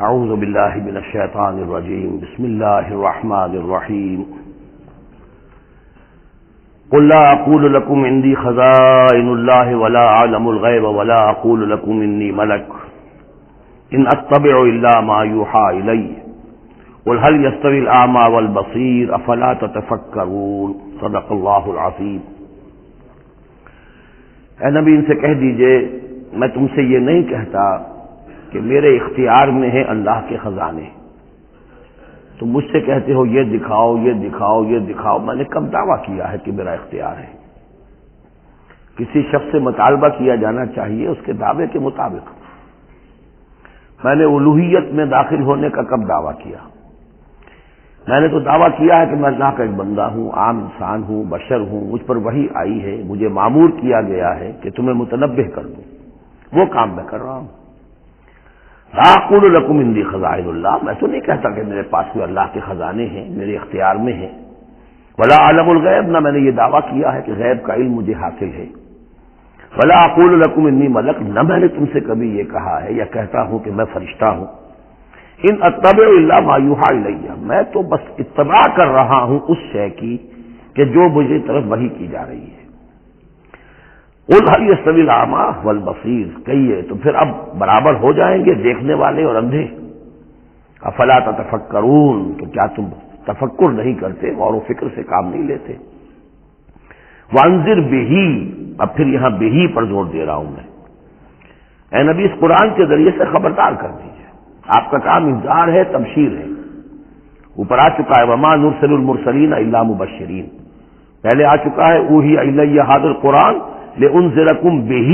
اعوذ باللہ من الشیطان الرجیم بسم اللہ الرحمن الرحیم قل لا اقول لكم عندي خزائن الله ولا اعلم الغیب ولا اقول لكم انی ملک ان اتبع الا ما یوحى الی قل هل يستوي الاعمى والبصیر افلا تتفکرون صدق اللہ العظیم۔ اے نبی ان سے کہہ دیجئے میں تم سے یہ نہیں کہتا کہ میرے اختیار میں ہے اللہ کے خزانے، تم مجھ سے کہتے ہو یہ دکھاؤ یہ دکھاؤ یہ دکھاؤ، میں نے کب دعویٰ کیا ہے کہ میرا اختیار ہے؟ کسی شخص سے مطالبہ کیا جانا چاہیے اس کے دعوے کے مطابق۔ میں نے الوہیت میں داخل ہونے کا کب دعویٰ کیا؟ میں نے تو دعویٰ کیا ہے کہ میں اللہ کا ایک بندہ ہوں، عام انسان ہوں، بشر ہوں، مجھ پر وحی آئی ہے، مجھے مامور کیا گیا ہے کہ تمہیں متنبہ کر دوں، وہ کام میں کر رہا ہوں۔ لا اقول لکم عندی خزائن اللہ، میں تو نہیں کہتا کہ میرے پاس کوئی اللہ کے خزانے ہیں، میرے اختیار میں ہیں۔ ولا اعلم الغیب، نہ میں نے یہ دعویٰ کیا ہے کہ غیب کا علم مجھے حاصل ہے۔ ولا اقول لکم انی ملک، نہ میں نے تم سے کبھی یہ کہا ہے یا کہتا ہوں کہ میں فرشتہ ہوں۔ ان اتبع الا ما یوحى الی، میں تو بس اتباع کر رہا ہوں اس شے کی کہ جو مجھے طرف وحی کی جا رہی ہے۔ قل هل يستوي الاعمى والبصیر، کہیے تو پھر اب برابر ہو جائیں گے دیکھنے والے اور اندھے؟ افلا تتفکرون، تو کیا تم تفکر نہیں کرتے، غور و فکر سے کام نہیں لیتے؟ وانذر به، اب پھر یہاں به پر زور دے رہا ہوں میں۔ اے نبی اس قرآن کے ذریعے سے خبردار کر دیجیے، آپ کا کام انذار ہے، تبشیر ہے۔ اوپر آ چکا ہے وما نرسل المرسلین الا مبشرین، پہلے آ چکا ہے اوحی الی ھذا القرآن لانذرکم بہ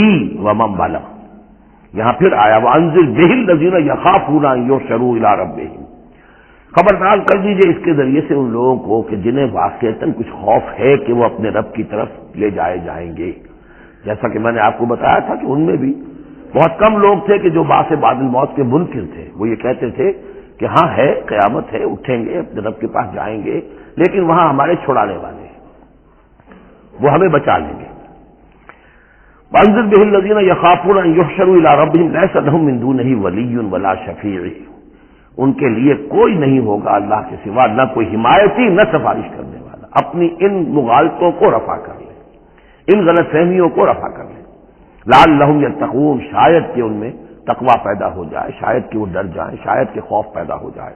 ومن بلغ، یہاں پھر آیا وانذر بہ الذین یخافون ان یحشروا الی ربہم، خبردار کر دیجئے اس کے ذریعے سے ان لوگوں کو کہ جنہیں واقعتاً کچھ خوف ہے کہ وہ اپنے رب کی طرف لے جائے جائیں گے۔ جیسا کہ میں نے آپ کو بتایا تھا کہ ان میں بھی بہت کم لوگ تھے کہ جو بعث بعد الموت کے منکر تھے، وہ یہ کہتے تھے کہ ہاں ہے، قیامت ہے، اٹھیں گے، اپنے رب کے پاس جائیں گے، لیکن وہاں ہمارے چھڑانے والے ہیں، وہ ہمیں بچا لیں گے۔ وانذر به الذین یخافون ان یحشروا الی ربہم لیس لہم من دونہ ولی ولا شفیع، ان کے لیے کوئی نہیں ہوگا اللہ کے سوا، نہ کوئی حمایتی نہ سفارش کرنے والا۔ اپنی ان مغالطوں کو رفع کر لیں، ان غلط فہمیوں کو رفع کر لیں۔ لعلہم یتقون، شاید کہ ان میں تقوی پیدا ہو جائے، شاید کہ وہ ڈر جائیں، شاید کہ خوف پیدا ہو جائے۔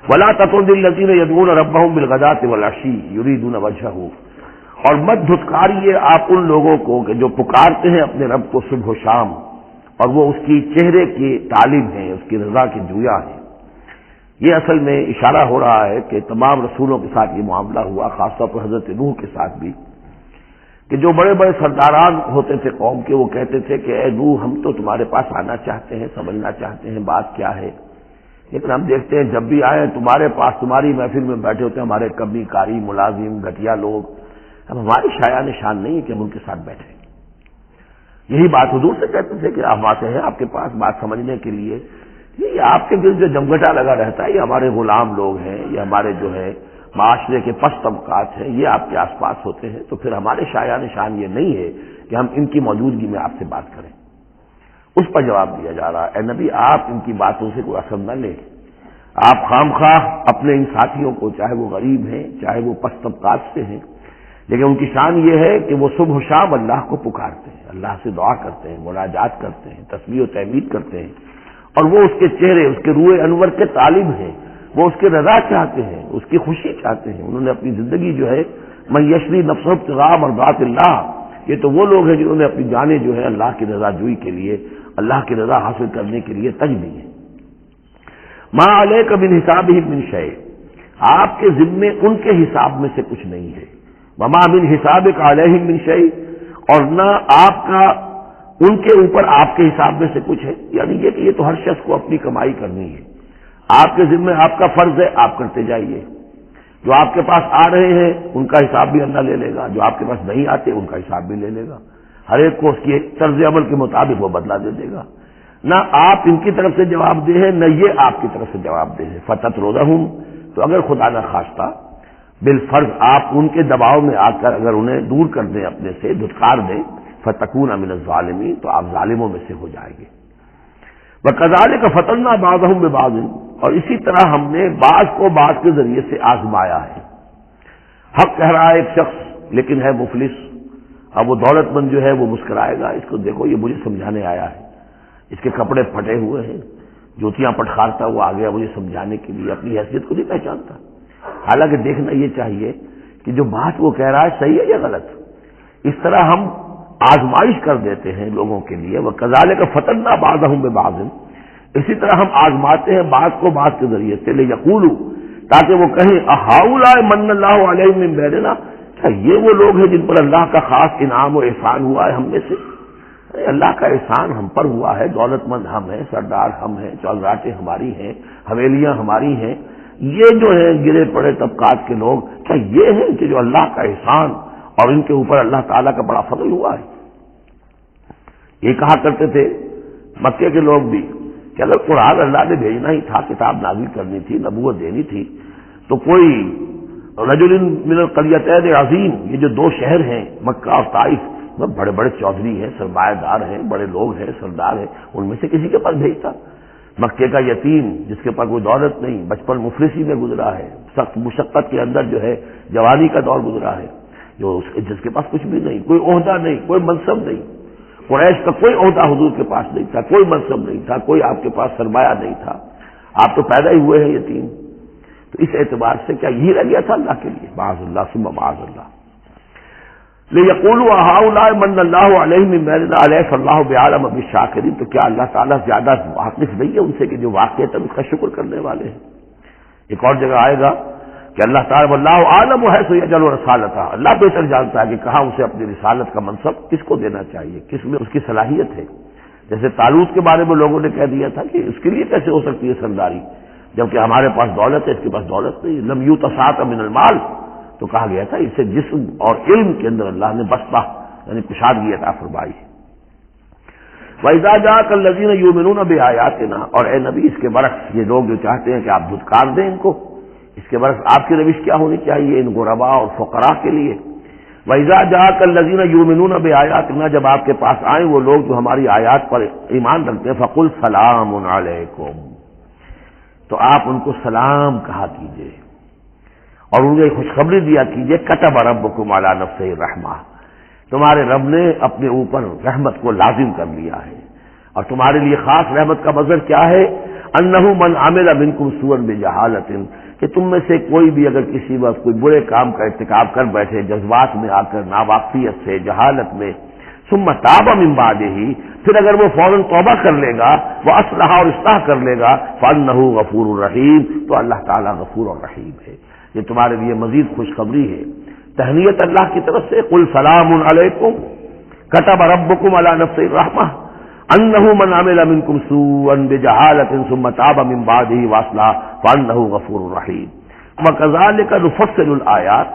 ولا تطرد الذین یدعون ربہم بالغداۃ والعشی یریدون وجہہ، اور مت دھتکاریے آپ ان لوگوں کو کہ جو پکارتے ہیں اپنے رب کو صبح و شام اور وہ اس کی چہرے کی طالب ہیں، اس کی رضا کے جویا ہیں۔ یہ اصل میں اشارہ ہو رہا ہے کہ تمام رسولوں کے ساتھ یہ معاملہ ہوا، خاص طور پر حضرت نوح کے ساتھ بھی، کہ جو بڑے بڑے سرداران ہوتے تھے قوم کے، وہ کہتے تھے کہ اے نوح ہم تو تمہارے پاس آنا چاہتے ہیں، سمجھنا چاہتے ہیں بات کیا ہے، لیکن ہم دیکھتے ہیں جب بھی آئے تمہارے پاس، تمہاری محفل میں بیٹھے ہوتے ہیں ہمارے کمی کاری ملازم گھٹیا لوگ، اب ہماری شایع نشان نہیں ہے کہ ہم ان کے ساتھ بیٹھیں۔ یہی بات حضور سے کہتے تھے کہ ہم آتے ہیں آپ کے پاس بات سمجھنے کے لیے، یہ آپ کے دل جو جمگٹا لگا رہتا ہے، یہ ہمارے غلام لوگ ہیں، یہ ہمارے جو ہے معاشرے کے پست طبقات ہیں، یہ آپ کے آس پاس ہوتے ہیں، تو پھر ہمارے شایع نشان یہ نہیں ہے کہ ہم ان کی موجودگی میں آپ سے بات کریں۔ اس پر جواب دیا جا رہا ہے اے نبی آپ ان کی باتوں سے کوئی اثر نہ لیں، آپ خام خواہ اپنے ان ساتھیوں کو، چاہے وہ غریب ہیں چاہے وہ پست طبقات سے ہیں، لیکن ان کی شان یہ ہے کہ وہ صبح و شام اللہ کو پکارتے ہیں، اللہ سے دعا کرتے ہیں، مناجات کرتے ہیں، تسبیح و تحمید کرتے ہیں، اور وہ اس کے چہرے، اس کے روح انور کے طالب ہیں، وہ اس کی رضا چاہتے ہیں، اس کی خوشی چاہتے ہیں۔ انہوں نے اپنی زندگی جو ہے من یشری نفسہ ابتغاء مرضات اللہ، یہ تو وہ لوگ ہیں جنہوں نے اپنی جانیں جو ہے اللہ کی رضا جوئی کے لیے، اللہ کی رضا حاصل کرنے کے لیے تج دی ہیں۔ ما علیک من حسابہم من شیء، آپ کے ذمے ان کے حساب میں سے کچھ نہیں ہے۔ وما من حسابک علیہم من شیء، اور نہ آپ کا ان کے اوپر آپ کے حساب میں سے کچھ ہے، یعنی یہ کہ یہ تو ہر شخص کو اپنی کمائی کرنی ہے، آپ کے ذمہ آپ کا فرض ہے، آپ کرتے جائیے۔ جو آپ کے پاس آ رہے ہیں ان کا حساب بھی اللہ لے لے گا، جو آپ کے پاس نہیں آتے ان کا حساب بھی لے لے گا، ہر ایک کو اس کی طرز عمل کے مطابق وہ بدلہ دے دے گا۔ نہ آپ ان کی طرف سے جواب دہ ہیں، نہ یہ آپ کی طرف سے جواب دہ ہے۔ فتطردہم، تو اگر خدا نہ خواستہ بالفرض آپ ان کے دباؤ میں آ کر اگر انہیں دور کر دیں، اپنے سے دھتکار دیں، فتکون من الظالمین، تو آپ ظالموں میں سے ہو جائیں گے۔ وَكَذَلِكَ فَتَنَّا بَعْضَهُم بِبَعْضٍ، اور اسی طرح ہم نے بعض کو بعض کے ذریعے سے آزمایا ہے۔ حق کہہ رہا ہے ایک شخص لیکن ہے مفلس، اب وہ دولت مند جو ہے وہ مسکرائے گا، اس کو دیکھو یہ مجھے سمجھانے آیا ہے، اس کے کپڑے پھٹے ہوئے ہیں، جوتیاں پٹخارتا ہوا آ گیا مجھے سمجھانے کے لیے، اپنی حیثیت کو نہیں پہچانتا۔ حالانکہ دیکھنا یہ چاہیے کہ جو بات وہ کہہ رہا ہے صحیح ہے یا غلط۔ اس طرح ہم آزمائش کر دیتے ہیں لوگوں کے لیے، وَكَذَلِكَ فَتَنَّا بَعْضَهُم بِبَعْضٍ، اسی طرح ہم آزماتے ہیں بعض کو بعض کے ذریعے سے، لِيَقُولُوا، تاکہ وہ کہیں أَهَٰؤُلَاءِ مَنَّ اللَّهُ عَلَيْهِم مِّن بَيْنِنَا، کیا یہ وہ لوگ ہیں جن پر اللہ کا خاص انعام و احسان ہوا ہے ہم میں سے؟ اللہ کا احسان ہم پر ہوا ہے، دولت مند ہم ہیں، سردار ہم ہیں، چوگاٹیں ہماری ہیں، حویلیاں ہماری ہیں، یہ جو ہیں گرے پڑے طبقات کے لوگ، کیا یہ ہیں کہ جو اللہ کا احسان اور ان کے اوپر اللہ تعالیٰ کا بڑا فضل ہوا ہے؟ یہ کہا کرتے تھے مکے کے لوگ بھی کہ اگر قرآن اللہ نے بھیجنا ہی تھا، کتاب نازل کرنی تھی، نبوت دینی تھی، تو کوئی رجل من القریتین عظیم، یہ جو دو شہر ہیں مکہ اور طائف، بڑے بڑے چودھری ہیں، سرمایہ دار ہیں، بڑے لوگ ہیں، سردار ہیں، ان میں سے کسی کے پاس بھیجتا۔ مکے کا یتیم جس کے پاس کوئی دولت نہیں، بچپن مفلسی میں گزرا ہے، سخت مشقت کے اندر جو ہے جوانی کا دور گزرا ہے، جس کے پاس کچھ بھی نہیں، کوئی عہدہ نہیں، کوئی منصب نہیں، قریش کا کوئی عہدہ حضور کے پاس نہیں تھا، کوئی منصب نہیں تھا، کوئی آپ کے پاس سرمایہ نہیں تھا، آپ تو پیدا ہی ہوئے ہیں یتیم، تو اس اعتبار سے کیا یہی رہ گیا تھا اللہ کے لیے؟ معاذ اللہ ثم معاذ اللہ۔ لِيَقُولُوا أَهَٰؤُلَاءِ مَنَّ اللَّهُ عَلَيْهِم مِّن بَيْنِنَا أَلَيْسَ اللَّهُ بِأَعْلَمَ بِالشَّاكِرِينَ، تو کیا اللہ تعالیٰ زیادہ واقف نہیں ہے ان سے کہ جو واقعتاً اس کا شکر کرنے والے ہیں؟ ایک اور جگہ آئے گا کہ اللہ تعالیٰ وَاللَّهُ أَعْلَمُ حَيْثُ يَجْعَلُ رِسَالَتَهُ، اللہ بہتر جانتا ہے کہ کہاں اسے اپنی رسالت کا منصب کس کو دینا چاہیے، کس میں اس کی صلاحیت ہے۔ جیسے طالوت کے بارے میں لوگوں نے کہہ دیا تھا کہ اس کے لیے کیسے ہو سکتی ہے سرداری، جبکہ ہمارے پاس دولت ہے، اس کے پاس دولت نہیں، لم یؤت سعۃ من المال، تو کہا گیا تھا اسے جسم اور علم کے اندر اللہ نے بسطہ یعنی کشادگی عطا فرمائی۔ وَإِذَا جَاءَكَ الَّذِينَ يُؤْمِنُونَ بِآيَاتِنَا، اور اے نبی اس کے برعکس یہ لوگ جو چاہتے ہیں کہ آپ دھتکار دیں ان کو، اس کے برعکس آپ کی روش کیا ہونی چاہیے ان غرباء اور فقراء کے لیے؟ وَإِذَا جَاءَكَ الَّذِينَ يُؤْمِنُونَ بِآيَاتِنَا، جب آپ کے پاس آئیں وہ لوگ جو ہماری آیات پر ایمان رکھتے ہیں، فَقُلْ سَلَامٌ عَلَيْكُمْ، تو آپ ان کو سلام کہا کیجئے اور انہیں خوشخبری دیا کیجئے، کتب ربکم علی نفسہ الرحمہ، تمہارے رب نے اپنے اوپر رحمت کو لازم کر لیا ہے، اور تمہارے لیے خاص رحمت کا مظہر کیا ہے؟ انہ من عمل منکم سوءا بجہالۃ، کہ تم میں سے کوئی بھی اگر کسی وقت کوئی برے کام کا ارتکاب کر بیٹھے، جذبات میں آ کر، ناواقفیت سے، جہالت میں، ثم تاب من بعدہ، پھر اگر وہ فوراً توبہ کر لے گا، وہ اصلح اور اصلاح کر لے گا، فانہ غفور الرحیم، تو اللہ تعالیٰ غفور الرحیم ہے۔ یہ تمہارے لیے مزید خوشخبری ہے، تہنیت اللہ کی طرف سے، قل سلام علیکم کتب ربکم علی نفسہ الرحمہ انہ من عمل منکم سوءا بجہالۃ ثم تاب من بعدہ واصلح فانہ غفور الرحیم۔ وکذالک نفصل الآیات،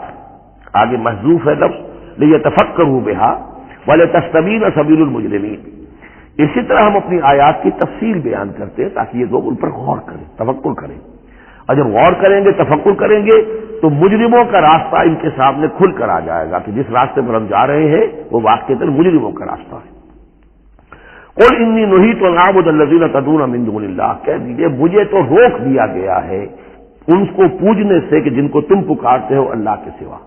آگے محذوف ہے لفظ لیتفکروا بہا ولتستبین سبیل المجرمین، اسی طرح ہم اپنی آیات کی تفصیل بیان کرتے ہیں تاکہ یہ لوگ ان پر غور کریں، تفکر کریں، اور جب غور کریں گے، تفکر کریں گے، تو مجرموں کا راستہ ان کے سامنے کھل کر آ جائے گا کہ جس راستے پر ہم جا رہے ہیں وہ واقعتاً مجرموں کا راستہ ہے۔ قل انی نہیت ان اعبد الذین تدعون من دون اللہ، کہہ دیجیے مجھے تو روک دیا گیا ہے ان کو پوجنے سے کہ جن کو تم پکارتے ہو اللہ کے سوا،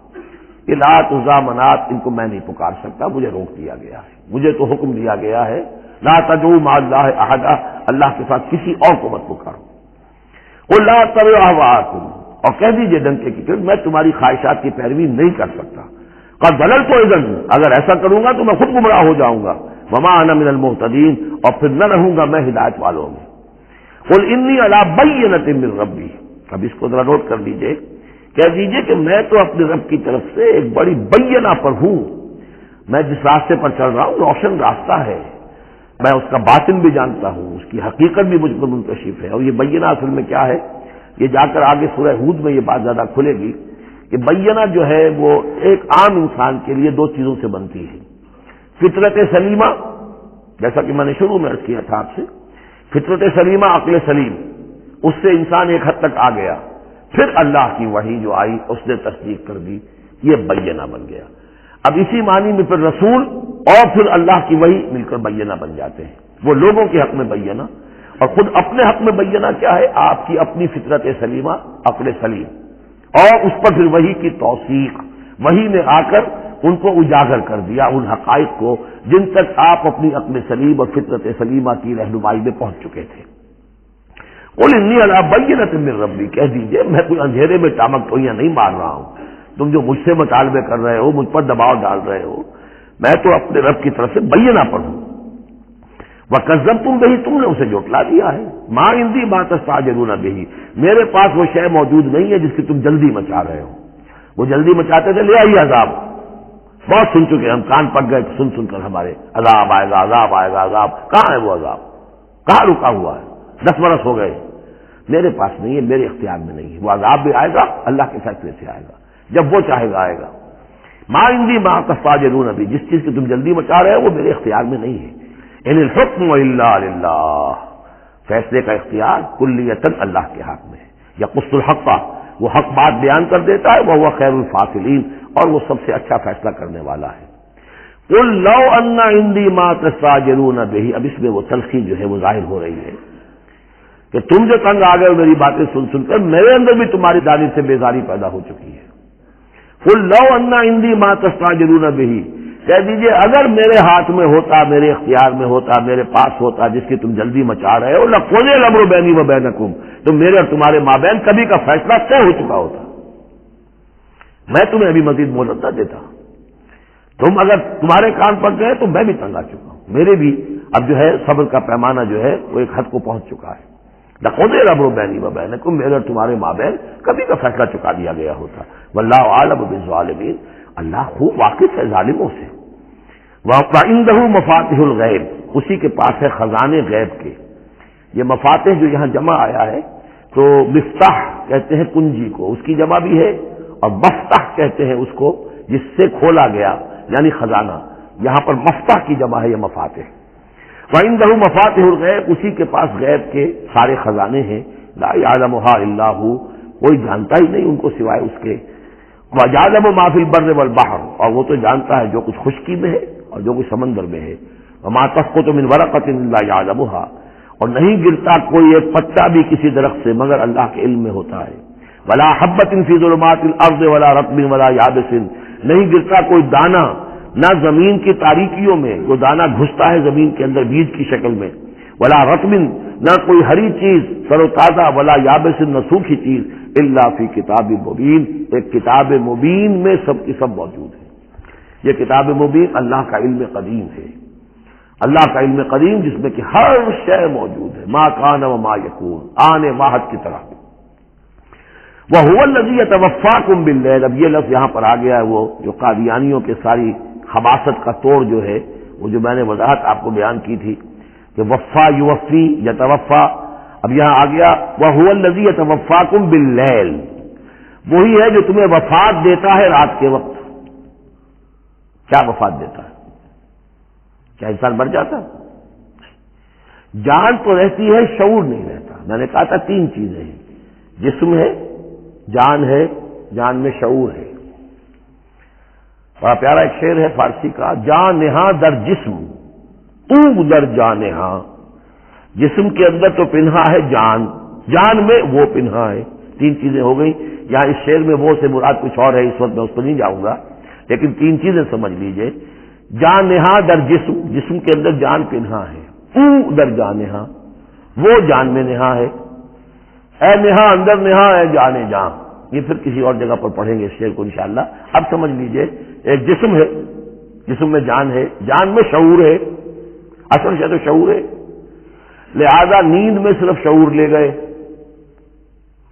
یہ لات عزا منات، ان کو میں نہیں پکار سکتا، مجھے روک دیا گیا ہے، مجھے تو حکم دیا گیا ہے لا تدعوا مع اللہ احدا، اللہ کے ساتھ کسی اور کو مت پکارو۔ قل لا اتبع اهواءکم، اور کہہ دیجیے ڈنکے کی کہ میں تمہاری خواہشات کی پیروی نہیں کر سکتا، قد ضللت اذا، اگر ایسا کروں گا تو میں خود گمراہ ہو جاؤں گا، وما انا من المهتدین، اور پھر نہ رہوں گا میں ہدایت والوں میں۔ قل انی علی بینۃ من ربی، اب اس کو ذرا نوٹ کر لیجیے، کہہ دیجیے کہ میں تو اپنے رب کی طرف سے ایک بڑی بینہ پر ہوں، میں جس راستے پر چل رہا ہوں روشن راستہ ہے، میں اس کا باطن بھی جانتا ہوں، اس کی حقیقت بھی مجھ پر منکشف ہے، اور یہ بینہ اصل میں کیا ہے، یہ جا کر آگے سورہ ہود میں یہ بات زیادہ کھلے گی کہ بینہ جو ہے وہ ایک عام انسان کے لیے دو چیزوں سے بنتی ہے، فطرت سلیمہ، جیسا کہ میں نے شروع میں عرض کیا تھا آپ سے، فطرت سلیمہ، عقل سلیم، اس سے انسان ایک حد تک آ گیا، پھر اللہ کی وحی جو آئی اس نے تصدیق کر دی، یہ بینہ بن گیا۔ اب اسی معنی میں پھر رسول اور پھر اللہ کی وحی مل کر بینہ بن جاتے ہیں، وہ لوگوں کے حق میں بینہ، اور خود اپنے حق میں بینہ کیا ہے؟ آپ کی اپنی فطرت سلیمہ، عقل سلیم، اور اس پر پھر وحی کی توثیق، وحی نے آ کر ان کو اجاگر کر دیا، ان حقائق کو جن تک آپ اپنی عقل سلیم اور فطرت سلیمہ کی رہنمائی میں پہنچ چکے تھے۔ قل انی علی بینۃ من ربی، کہہ دیجئے میں کوئی اندھیرے میں ٹامک ٹوئیاں نہیں مار رہا ہوں، تم جو مجھ سے مطالبے کر رہے ہو، مجھ پر دباؤ ڈال رہے ہو، میں تو اپنے رب کی طرف سے بینہ پر ہوں۔ وَكَذَّبْتُمْ بِهِ، تم نے اسے جھٹلا دیا ہے۔ مَا عِندِي مَا تَسْتَعْجِلُونَ بِهِ، میرے پاس وہ شے موجود نہیں ہے جس کی تم جلدی مچا رہے ہو۔ وہ جلدی مچاتے تھے، لے آئیے عذاب، بہت سن چکے، ہم کان پک گئے سن سن کر ہمارے، عذاب آئے گا، عذاب آئے گا، عذاب کہاں ہے؟ وہ عذاب کہاں رکا ہوا ہے؟ 10 برس ہو گئے، میرے پاس نہیں ہے، میرے اختیار میں نہیں ہے۔ وہ عذاب بھی آئے گا، اللہ کے فیصلے سے آئے گا، جب وہ چاہے گا آئے گا۔ مَا عِندِي مَا تَسْتَعْجِلُونَ بِهِ، جس چیز کی تم جلدی مچا رہے ہو وہ میرے اختیار میں نہیں ہے۔ ان الحکم الا للہ، فیصلے کا اختیار کلیتاً اللہ کے ہاتھ میں ہے۔ یقص الحق، وہ حق بات بیان کر دیتا ہے، وہ خیر الفاصلین، اور وہ سب سے اچھا فیصلہ کرنے والا ہے۔ قل لو ان عندی ما تستعجلون به، اب اس میں وہ تلخی جو ہے وہ ظاہر ہو رہی ہے کہ تم جو تنگ آ گئے ہو میری باتیں سن سن کر، میرے اندر بھی تمہاری جانب سے بیزاری پیدا ہو چکی ہے۔ قل لو ان عندی ما تستعجلون به، کہہ دیجئے اگر میرے ہاتھ میں ہوتا، میرے اختیار میں ہوتا، میرے پاس ہوتا جس کی تم جلدی مچا رہے ہو، لَقُضِیَ الْأَمْرُ بَیْنِی وَبَیْنَکُمْ، تو میرے اور تمہارے مابین کبھی کا فیصلہ طے ہو چکا ہوتا، میں تمہیں ابھی مزید مہلت نہ دیتا۔ تم اگر تمہارے کان پڑ گئے تو میں بھی تنگ آ چکا ہوں، میرے بھی اب جو ہے صبر کا پیمانہ جو ہے وہ ایک حد کو پہنچ چکا ہے۔ لَقُضِیَ الْأَمْرُ بَیْنِی وَبَیْنَکُمْ، میرے اور تمہارے مابین کبھی کا فیصلہ چکا دیا گیا ہوتا۔ وَاللَّهُ أَعْلَمُ بِالظَّالِمِينَ، اللہ خوب واقف ہے ظالموں سے۔ وَعِندَهُ مَفَاتِحُ الْغَیْبِ، اسی کے پاس ہے خزانے غیب کے۔ یہ مفاتح جو یہاں جمع آیا ہے تو مفتاح کہتے ہیں کنجی کو، اس کی جمع بھی ہے، اور مفتاح کہتے ہیں اس کو جس سے کھولا گیا، یعنی خزانہ۔ یہاں پر مفتاح کی جمع ہے یہ مفاتح۔ وَعِندَهُ مَفَاتِحُ الْغَیْبِ، اسی کے پاس غیب کے سارے خزانے ہیں۔ لَا يَعْلَمُهَا إِلَّا هُوَ، کوئی جانتا ہی نہیں ان کو سوائے اس کے۔ وَيَعْلَمُ مَا فِي الْبَرِّ وَالْبَحْرِ، اور وہ تو جانتا ہے جو کچھ خشکی میں ہے اور جو کچھ سمندر میں ہے۔ وَمَا تَسْقُطُ مِنْ وَرَقَةٍ إِلَّا يَعْلَمُهَا، اور نہیں گرتا کوئی ایک پتا بھی کسی درخت سے مگر اللہ کے علم میں ہوتا ہے۔ وَلَا حَبَّةٍ فِي ظُلُمَاتِ الْأَرْضِ وَلَا رَطْبٍ وَلَا يَابِسٍ، نہیں گرتا کوئی دانہ نہ زمین کی تاریکیوں میں، جو دانہ گھستا ہے زمین کے اندر بیج کی شکل میں، ولا رطب، نہ کوئی ہری چیز تر و تازہ، ولا یابس، نہ سوکھی چیز، الا فی کتاب مبین، ایک کتاب مبین میں سب کی سب موجود ہے۔ یہ کتاب مبین اللہ کا علم قدیم ہے، اللہ کا علم قدیم جس میں کہ ہر شے موجود ہے، ما کان و ما یکون، آنے واحد کی طرح۔ وَهُوَ الَّذِي يَتَوَفَّاكُم بِاللَّيْلِ، اب یہ لفظ یہاں پر آ گیا ہے، وہ جو قادیانیوں کے ساری خباثت کا توڑ جو ہے، وہ جو میں نے وضاحت آپ کو بیان کی تھی کہ وفا یوفی یتوفا، اب یہاں آ گیا وَهُوَ الَّذِي يَتَوَفَّاكُم بِاللَّيْلِ، وہی ہے جو تمہیں وفات دیتا ہے رات کے وقت۔ کیا وفات دیتا ہے؟ کیا انسان مر جاتا ہے؟ جان تو رہتی ہے، شعور نہیں رہتا۔ میں نے کہا تھا 3 چیزیں ہیں، جسم ہے، جان ہے، جان میں شعور ہے۔ بڑا پیارا ایک شعر ہے فارسی کا، جان نہاں در جسم تو در جان نہاں، جسم کے اندر تو پنہا ہے جان، جان میں وہ پنہا ہے۔ 3 چیزیں ہو گئی۔ یہاں اس شعر میں وہ سے مراد کچھ اور ہے، اس وقت میں اس پر نہیں جاؤں گا، لیکن 3 چیزیں سمجھ لیجئے۔ جان نہاں در جسم، جسم کے اندر جان پنہا ہے، تو در جان نہاں، وہ جان میں نہا ہے۔ اے نہا اندر نہا ہے جانے جان، یہ پھر کسی اور جگہ پر پڑھیں گے اس شعر کو انشاءاللہ۔ اب سمجھ لیجئے، ایک جسم ہے، جسم میں جان ہے، جان میں شعور ہے، اصل سے تو شعور ہے، لہذا نیند میں صرف شعور لے گئے،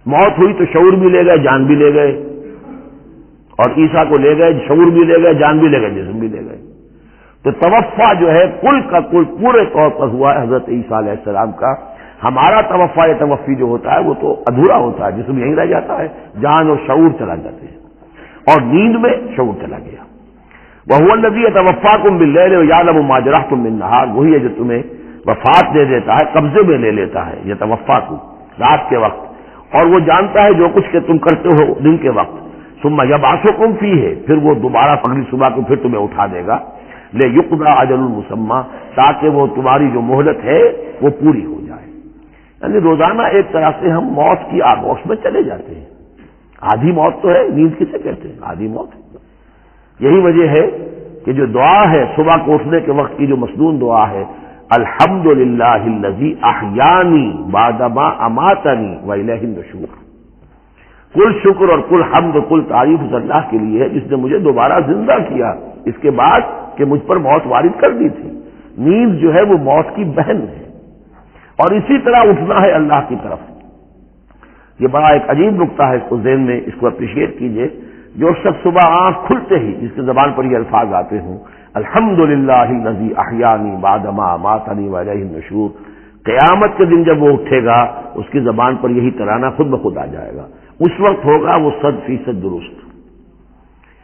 موت ہوئی تو شعور بھی لے گئے، جان بھی لے گئے، اور عیسیٰ کو لے گئے، شعور بھی لے گئے، جان بھی لے گئے، جسم بھی لے گئے۔ تو توفع جو ہے کل کا کل پورے طور پر ہوا ہے حضرت عیسیٰ علیہ السلام کا۔ ہمارا توفع یا توفی جو ہوتا ہے وہ تو ادھورا ہوتا ہے، جسم یہیں رہ جاتا ہے، جان اور شعور چلا جاتے ہیں، اور نیند میں شعور چلا گیا۔ وَهُوَ الَّذِي يَتَوَفَّاكُم بِاللَّيْلِ وَيَعْلَمُ مَا جَرَحْتُم بِالنَّهَارِ، وہی ہے جو تمہیں وفات دے دیتا ہے، قبضے میں لے لیتا ہے، يَتَوَفَّاكُم رات کے وقت، اور وہ جانتا ہے جو کچھ کہ تم کرتے ہو دن کے وقت۔ ثُمَّ يَبْعَثُكُم فِيهِ، پھر وہ دوبارہ اگلی صبح کو پھر تمہیں اٹھا دے گا، لِيُقْضَىٰ أَجَلٌ مُّسَمًّى، تاکہ وہ تمہاری جو مہلت ہے وہ پوری ہو جائے۔ یعنی روزانہ ایک طرح سے ہم موت کی آغوش میں چلے جاتے ہیں. آدھی موت تو ہے، نیند کسے کہتے ہیں؟ آدھی موت ہے. یہی وجہ ہے کہ جو دعا ہے صبح کو اٹھنے کے وقت کی، جو مسنون دعا ہے، الحمدللہ الذی احیانی بعدما اماتنی والیہ النشور، کل شکر اور کل حمد اور کل تعریف اس اللہ کے لیے ہے جس نے مجھے دوبارہ زندہ کیا اس کے بعد کہ مجھ پر موت وارد کر دی تھی. نیند جو ہے وہ موت کی بہن ہے، اور اسی طرح اٹھنا ہے اللہ کی طرف. یہ بڑا ایک عجیب نقطہ ہے، اس کو ذہن میں اس کو اپریشیٹ کیجئے. جو شخص صبح آنکھ کھلتے ہی جس کی زبان پر یہ الفاظ آتے ہوں، الحمدللہ الذی احیانی بعدما اماتنی والیہ النشور، قیامت کے دن جب وہ اٹھے گا اس کی زبان پر یہی ترانہ خود بخود آ جائے گا. اس وقت ہوگا وہ 100% درست.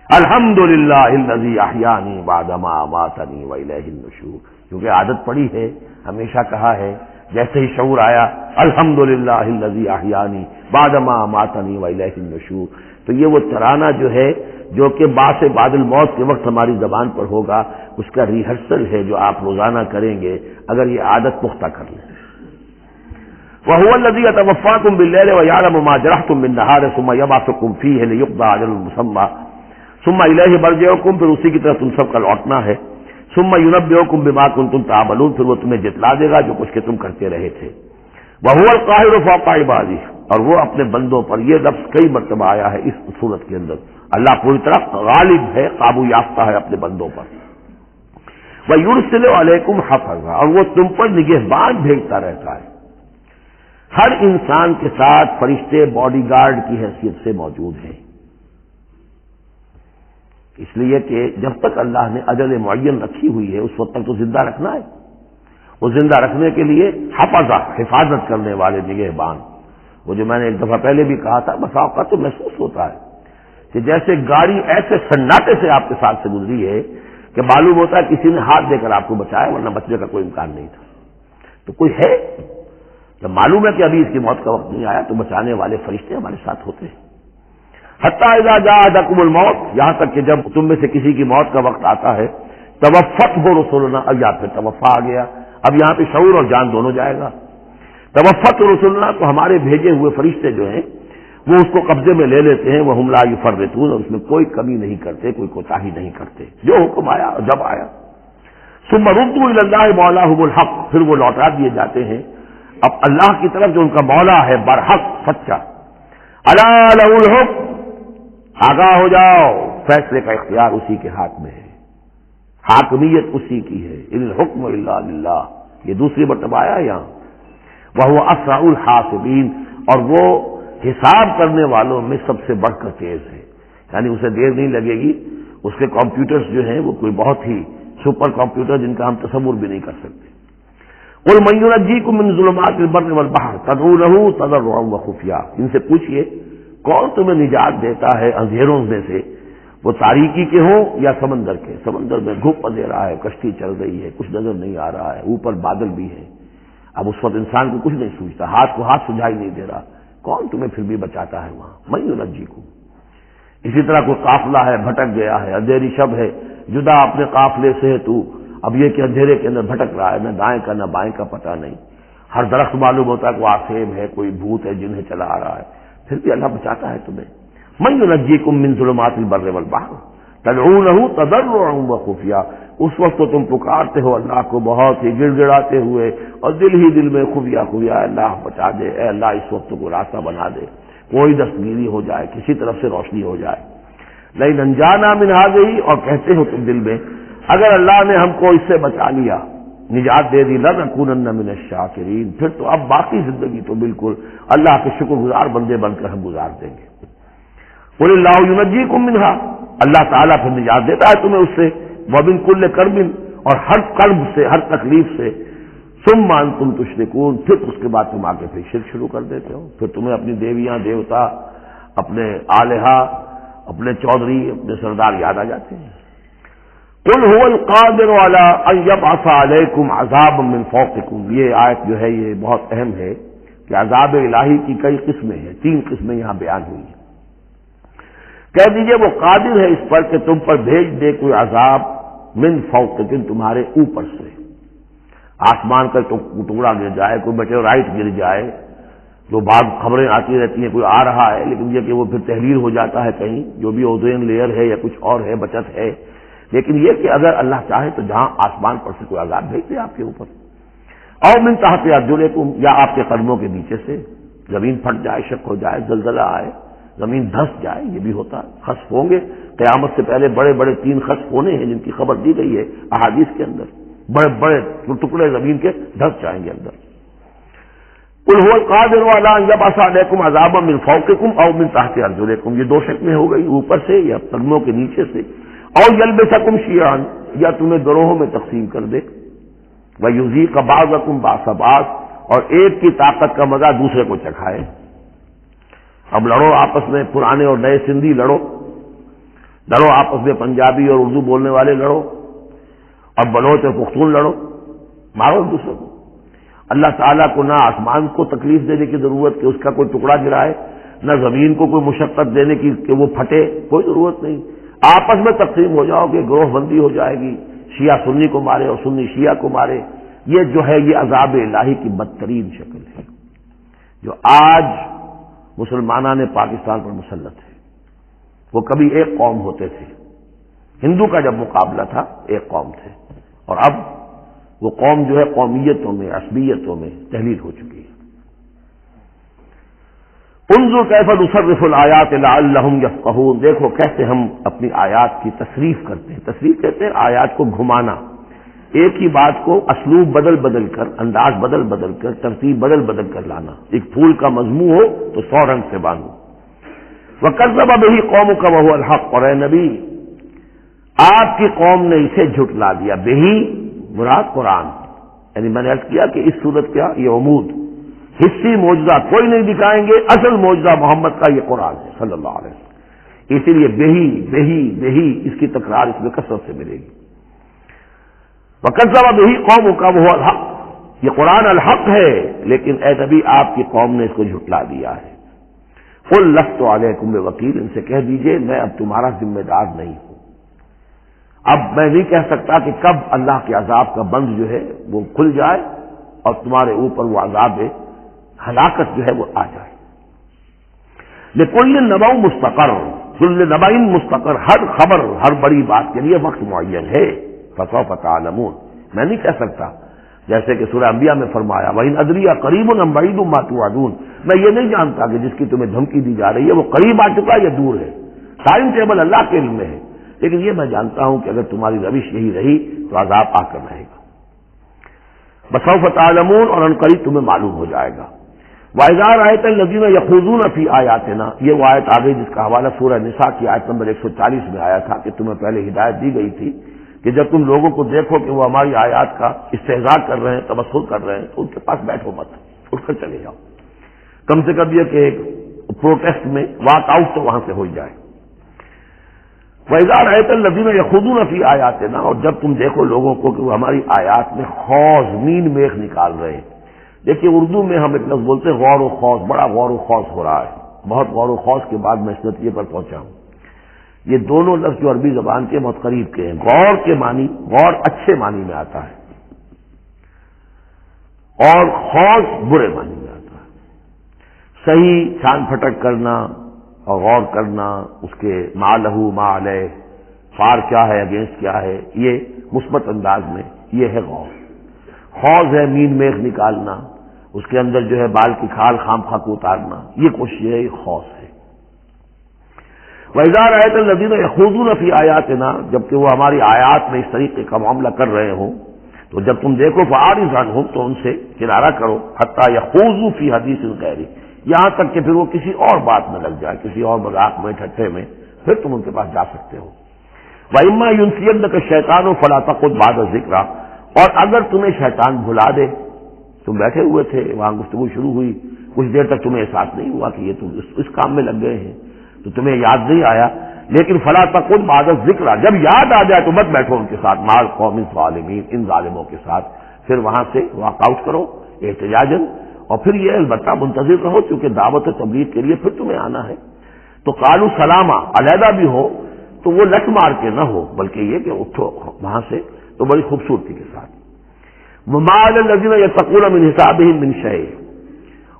الحمدللہ الذی احیانی بعدما اماتنی والیہ النشور، کیونکہ عادت پڑی ہے، ہمیشہ کہا ہے. جیسے ہی شعور آیا الحمدللہ الذی احیانی بعدما اماتنی والیہ النشور، تو یہ وہ ترانہ جو ہے جو کہ باعث بعد الموت کے وقت ہماری زبان پر ہوگا، اس کا ریہرسل ہے جو آپ روزانہ کریں گے اگر یہ عادت پختہ کر لیں. وَهُوَ الَّذِي يَتَوَفَّاكُم بِاللَّيْلِ وَيَعْلَمُ مَا جَرَحْتُم بِالنَّهَارِ ثُمَّ يَبْعَثُكُم فِيهِ لِيُقْضَىٰ أَجَلٌ مُّسَمًّى ثُمَّ إِلَيْهِ مَرْجِعُكُم، پھر اسی کی طرف تم سب کا لوٹنا ہے. ثُمَّ يُنَبِّئُكُم بِمَا كُنتُمْ تَعْمَلُونَ، پھر وہ تمہیں جتلا دے گا جو کچھ کہ تم کرتے رہے تھے. وَهُوَ الْقَاهِرُ فَوْقَ عِبَادِهِ، اور وہ اپنے بندوں پر، یہ لفظ کئی مرتبہ آیا ہے اس صورت کے اندر. اللہ پوری طرح غالب ہے، قابو یافتہ ہے اپنے بندوں پر. وَيُرْسِلُ عَلَيْكُمْ حَفَظًا، اور وہ تم پر نگہبان بھیجتا رہتا ہے. ہر انسان کے ساتھ فرشتے باڈی گارڈ کی حیثیت سے موجود ہیں، اس لیے کہ جب تک اللہ نے اجل معین رکھی ہوئی ہے اس وقت تک تو زندہ رکھنا ہے. وہ زندہ رکھنے کے لیے حفظہ، حفاظت کرنے والے نگہبان. وہ جو میں نے ایک دفعہ پہلے بھی کہا تھا، بس آپ کا تو محسوس ہوتا ہے کہ جیسے گاڑی ایسے سناٹے سے آپ کے ساتھ سے گزری ہے کہ معلوم ہوتا ہے کسی نے ہاتھ دے کر آپ کو بچایا، ورنہ بچنے کا کوئی امکان نہیں تھا. تو کوئی ہے، جب معلوم ہے کہ ابھی اس کی موت کا وقت نہیں آیا تو بچانے والے فرشتے ہمارے ساتھ ہوتے ہیں. حتیٰ اذا جاء احدکم الموت، یہاں تک کہ جب تم میں سے کسی کی موت کا وقت آتا ہے، توفته رسلنا، اب یاد پہ توفا آ گیا، اب یہاں پہ شعور اور جان دونوں جائے گا. توفته رسلنا، تو ہمارے بھیجے ہوئے فرشتے جو ہیں وہ اس کو قبضے میں لے لیتے ہیں. وهم لا يفرطون، اور اس میں کوئی کمی نہیں کرتے، کوئی کوتاہی نہیں کرتے، جو حکم آیا جب آیا. ثم ردوا الى الله مولاهم الحق، پھر وہ لوٹا دیے جاتے ہیں اب اللہ کی طرف جو ان کا مولا ہے برحق سچا. الا له الحکم، آگاہ ہو جاؤ، فیصلے کا اختیار اسی کے ہاتھ میں ہے، حاکمیت اسی کی ہے. ان الحکم الا للہ، یہ دوسری مرتبہ آیا یہاں. وهو اسرع الحاسبین، اور وہ حساب کرنے والوں میں سب سے بڑھ کر تیز ہے، یعنی اسے دیر نہیں لگے گی. اس کے کمپیوٹرز جو ہیں وہ کوئی بہت ہی سپر کمپیوٹر جن کا ہم تصور بھی نہیں کر سکتے. قل من ينجيكم من ظلمات البر والبحر تدعونه تضرعا وخفيا، ان سے پوچھئے کون تمہیں نجات دیتا ہے اندھیروں میں سے، وہ تاریکی کے ہوں یا سمندر کے. سمندر میں گھپ اندھیرا ہے، کشتی چل رہی ہے، کچھ نظر نہیں آ رہا ہے، اوپر بادل بھی ہے. اب اس وقت انسان کو کچھ نہیں سوچتا، ہاتھ کو ہاتھ سجھائی نہیں دے رہا، کون تمہیں پھر بھی بچاتا ہے وہاں. من ينجيكم. اسی طرح کوئی قافلہ ہے بھٹک گیا ہے، اندھیری شب ہے، جدا اپنے قافلے سے ہے تو، اب یہ کہ اندھیرے کے اندر بھٹک رہا ہے، نہ دائیں کا نہ بائیں کا پتہ نہیں. ہر درخت معلوم ہوتا ہے کوئی آسیب ہے، کوئی بھوت ہے جنہیں چلا آ رہا ہے، پھر بھی اللہ بچاتا ہے تمہیں. من ينجيكم من ظلمات البر والبحر تدعونه تضرعا وخفيا، اس وقت تو تم پکارتے ہو اللہ کو بہت ہی گڑ گڑاتے ہوئے اور دل ہی دل میں خفیہ خفیہ، اے اللہ بچا دے، اے اللہ اس وقت کو راستہ بنا دے، کوئی دستگیری ہو جائے، کسی طرف سے روشنی ہو جائے. لیکن انجانا من هذه، اور کہتے ہو تم دل میں اگر اللہ نے ہم کو اس سے بچا لیا، نجات دے دی، لنکونن من الشاکرین، پھر تو اب باقی زندگی تو بالکل اللہ کے شکر گزار بندے بن کر ہم گزار دیں گے. قل اللہ ینجیکم منہا، اللہ تعالیٰ پھر نجات دیتا ہے تمہیں اس سے. ومن کل کرب، اور ہر کرب سے، ہر تکلیف سے. ثم انتم تشرکون، پھر اس کے بعد تم آگے پھر شرک شروع کر دیتے ہو، پھر تمہیں اپنی دیویاں دیوتا، اپنے آلہہ، اپنے چودھری، اپنے سردار یاد آ جاتے ہیں. قل هو القادر على ان يبعث عليكم عذابا من فوقكم، یہ آیت جو ہے یہ بہت اہم ہے کہ عذاب الہی کی کئی قسمیں ہیں، 3 قسمیں یہاں بیان ہوئی ہیں. کہہ دیجئے وہ قادر ہے اس پر کہ تم پر بھیج دے کوئی عذاب من فوقکم، تمہارے اوپر سے. آسمان کا ٹکڑا گر جائے، کوئی میٹیورائٹ گر جائے، جو بعض خبریں آتی رہتی ہیں کوئی آ رہا ہے، لیکن یہ کہ وہ پھر تحلیل ہو جاتا ہے کہیں، جو بھی اوزون لیئر ہے یا کچھ اور ہے، بچت ہے، لیکن یہ کہ اگر اللہ چاہے تو جہاں آسمان پر سے کوئی عذاب بھیج دے آپ کے اوپر، اور من تحت ارجلکم، یا آپ کے قدموں کے نیچے سے زمین پھٹ جائے، شق ہو جائے، زلزلہ آئے، زمین دھس جائے، یہ بھی ہوتا ہے، خسف ہوں گے، قیامت سے پہلے بڑے بڑے 3 خسف ہونے ہیں جن کی خبر دی گئی ہے احادیث کے اندر، بڑے بڑے ٹکڑے زمین کے دھس جائیں گے اندر۔ قل هو القادر على ان يبعث عليكم عذابا من فوقكم او من تحت ارجلكم، یہ 2 شکلیں ہو گئی، اوپر سے یا قدموں کے نیچے سے، اور یلبسکم شیعا، یا تمہیں گروہوں میں تقسیم کر دے، ویذیق بعضکم باس بعض، اور ایک کی طاقت کا مزہ دوسرے کو چکھائے۔ اب لڑو آپس میں، پرانے اور نئے سندھی لڑو آپس میں، پنجابی اور اردو بولنے والے لڑو، اور بلوچ اور پختون لڑو، مارو ایک دوسرے کو۔ اللہ تعالیٰ کو نہ آسمان کو تکلیف دینے کی ضرورت کہ اس کا کوئی ٹکڑا گرائے، نہ زمین کو کوئی مشقت دینے کی کہ وہ پھٹے، کوئی ضرورت نہیں، آپس میں تقسیم ہو جاؤ گے، گروہ بندی ہو جائے گی، شیعہ سنی کو مارے اور سنی شیعہ کو مارے۔ یہ جو ہے یہ عذاب الہی کی بدترین شکل ہے جو آج مسلمانان پاکستان پر مسلط ہے۔ وہ کبھی ایک قوم ہوتے تھے، ہندو کا جب مقابلہ تھا ایک قوم تھے، اور اب وہ قوم جو ہے قومیتوں میں، عصبیتوں میں تحلیل ہو چکی ہے۔ انظر کیف نصرف الآیات لعلہم یفقہون، دیکھو کیسے ہم اپنی آیات کی تصریف کرتے ہیں۔ تصریف کہتے ہیں آیات کو گھمانا، ایک ہی بات کو اسلوب بدل بدل کر، انداز بدل بدل کر، ترتیب بدل بدل کر لانا۔ ایک پھول کا مضمون ہو تو 100 رنگ سے باندھو۔ وَكَذَّبَ بِهِ قَوْمُكَ وَهُوَ الْحَقُّ، اور اے نبی آپ کی قوم نے اسے جھٹلا دیا۔ بہی مراد قرآن، یعنی میں نے عرض کیا کہ اس صورت کیا یہ عمود، حصی معجزہ کوئی نہیں دکھائیں گے، اصل معجزہ محمد کا یہ قرآن ہے صلی اللہ علیہ وسلم، اسی لیے بہی بہی بہی اس کی تکرار اس میں کثرت سے ملے گی۔ وَكَذَّبَ بِهِ قَوْمُكَ وَهُوَ الْحَقُّ، یہ قرآن الحق ہے، لیکن اے نبی آپ کی قوم نے اس کو جھٹلا دیا ہے۔ قُل لَسْتُ عَلَيْكُمْ بِوَكِيلٍ، ان سے کہہ دیجئے میں اب تمہارا ذمہ دار نہیں ہوں۔ اب میں نہیں کہہ سکتا کہ کب اللہ کے عذاب کا بند جو ہے وہ کھل جائے اور تمہارے اوپر وہ عذاب ہلاکت جو ہے وہ آ جائے۔ لِكُلِّ نَبَأٌ مُسْتَقَرٌ، كُلُّ نَبَأٍ مُسْتَقَرٌ، ہر خبر، ہر بڑی بات کے لیے وقت معین ہے۔ فَسَوْفَ تَعْلَمُونَ، میں نہیں کہہ سکتا، جیسے کہ سورہ انبیاء میں فرمایا وَإِنْ أَدْرِي أَقَرِيبٌ أَمْ بَعِيدٌ مَا تُوعَدُونَ، میں یہ نہیں جانتا کہ جس کی تمہیں دھمکی دی جا رہی ہے وہ قریب آ چکا یا دور ہے، ٹائم ٹیبل اللہ کے علم میں ہے، لیکن یہ میں جانتا ہوں کہ اگر تمہاری روش یہی رہی تو عذاب آ کر رہے گا۔ بسوف تعلمون، اور ان قریب تمہیں معلوم ہو جائے گا۔ وَإِذَا رَأَيْتَ الَّذِينَ يَخُوضُونَ فِي آيَاتِنَا، یہ وہ آیت آ گئی جس کا حوالہ سورہ نساء کی آیت نمبر 140 میں آیا تھا کہ تمہیں پہلے ہدایت دی گئی تھی کہ جب تم لوگوں کو دیکھو کہ وہ ہماری آیات کا استہزاء کر رہے ہیں، تبصر کر رہے ہیں، تو ان کے پاس بیٹھو مت، اٹھ کر چلے جاؤ، کم سے کم یہ کہ ایک پروٹیسٹ میں واک آؤٹ تو وہاں سے ہو جائے۔ وَإِذَا رَأَيْتَ الَّذِينَ يَخُوضُونَ فِي آيَاتِنَا، اور جب تم دیکھو لوگوں کو کہ وہ ہماری آیات میں خوض، مین میخ نکال رہے ہیں۔ دیکھیے اردو میں ہم ایک لفظ بولتے ہیں غور و خوض، بڑا غور و خوض ہو رہا ہے، بہت غور و خوض کے بعد میں اس نتیجے پر پہنچا ہوں۔ یہ دونوں لفظ جو عربی زبان کے بہت قریب کے ہیں، غور کے معنی، غور اچھے معنی میں آتا ہے اور خوض برے معنی میں آتا ہے۔ صحیح چھان پھٹک کرنا اور غور کرنا، اس کے ما لہو ما علیہ، فار کیا ہے، اگینسٹ کیا ہے، یہ مثبت انداز میں یہ ہے غور۔ خوض ہے مین میخ نکالنا، اس کے اندر جو ہے بال کی کھال خام خواہ کو اتارنا، یہ کوشش ہے، یہ خوض ہے۔ وَإِذَا رَأَيْتَ الَّذِينَ يَخُوضُونَ فِي آيَاتِنَا، جبکہ وہ ہماری آیات میں اس طریقے کا معاملہ کر رہے ہوں تو جب تم دیکھو فَأَعْرِضْ عَنْهُمْ، تو ان سے کنارہ کرو، حَتَّى يَخُوضُوا فِي حَدِيثٍ غَيْرِهِ، یہاں تک کہ پھر وہ کسی اور بات میں لگ جائے، کسی اور مذاق میں، ٹھٹھے میں، پھر تم ان کے پاس جا سکتے ہو۔ وَإِمَّا يُنْسِيَنَّكَ الشَّيْطَانُ فَلَا تَقْعُدْ بَعْدَ الذِّكْرَىٰ، اور اگر تمہیں شیطان بھلا دے، تم بیٹھے ہوئے تھے وہاں گفتگو شروع ہوئی، کچھ دیر تک تمہیں احساس نہیں ہوا کہ یہ تم اس کام میں لگ گئے ہیں، تو تمہیں یاد نہیں آیا، لیکن فلا تقعد بعد الذکر، جب یاد آ جائے تو مت بیٹھو ان کے ساتھ، مع القوم الظالمین، ان ظالموں کے ساتھ، پھر وہاں سے واک آؤٹ کرو احتجاجاً، اور پھر یہ البتہ منتظر رہو کیونکہ دعوت تبلیغ کے لیے پھر تمہیں آنا ہے۔ تو قالوا سلاما، علیحدہ بھی ہو تو وہ لٹ مار کے نہ ہو، بلکہ یہ کہ اٹھو وہاں سے تو بڑی خوبصورتی کے ساتھ۔ وما علی الذین یتقون من حسابہم من شیء،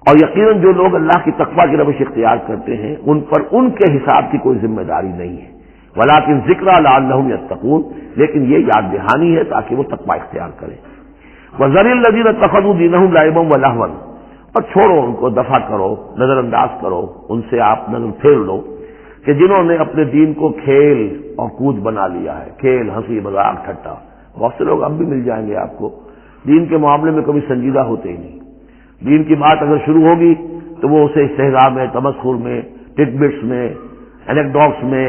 اور یقیناً جو لوگ اللہ کی تقوی کی روش اختیار کرتے ہیں ان پر ان کے حساب کی کوئی ذمہ داری نہیں ہے، ولکن ذکریٰ لعلہم یتقون، لیکن یہ یاد دہانی ہے تاکہ وہ تقوی اختیار کریں۔ وذر الذین اتخذوا دینہم لعبا ولہوا، اور چھوڑو ان کو، دفع کرو، نظر انداز کرو، ان سے آپ نظر پھیر لو کہ جنہوں نے اپنے دین کو کھیل اور کود بنا لیا ہے، کھیل، ہنسی مذاق، ٹھٹا۔ بہت سے لوگ اب بھی مل جائیں گے آپ کو دین کے معاملے میں کبھی سنجیدہ ہوتے ہی نہیں۔ دین کی بات اگر شروع ہوگی تو وہ اسے استہزاء میں، تمسخر میں، ٹٹ بٹس میں، اینیکڈوٹس میں،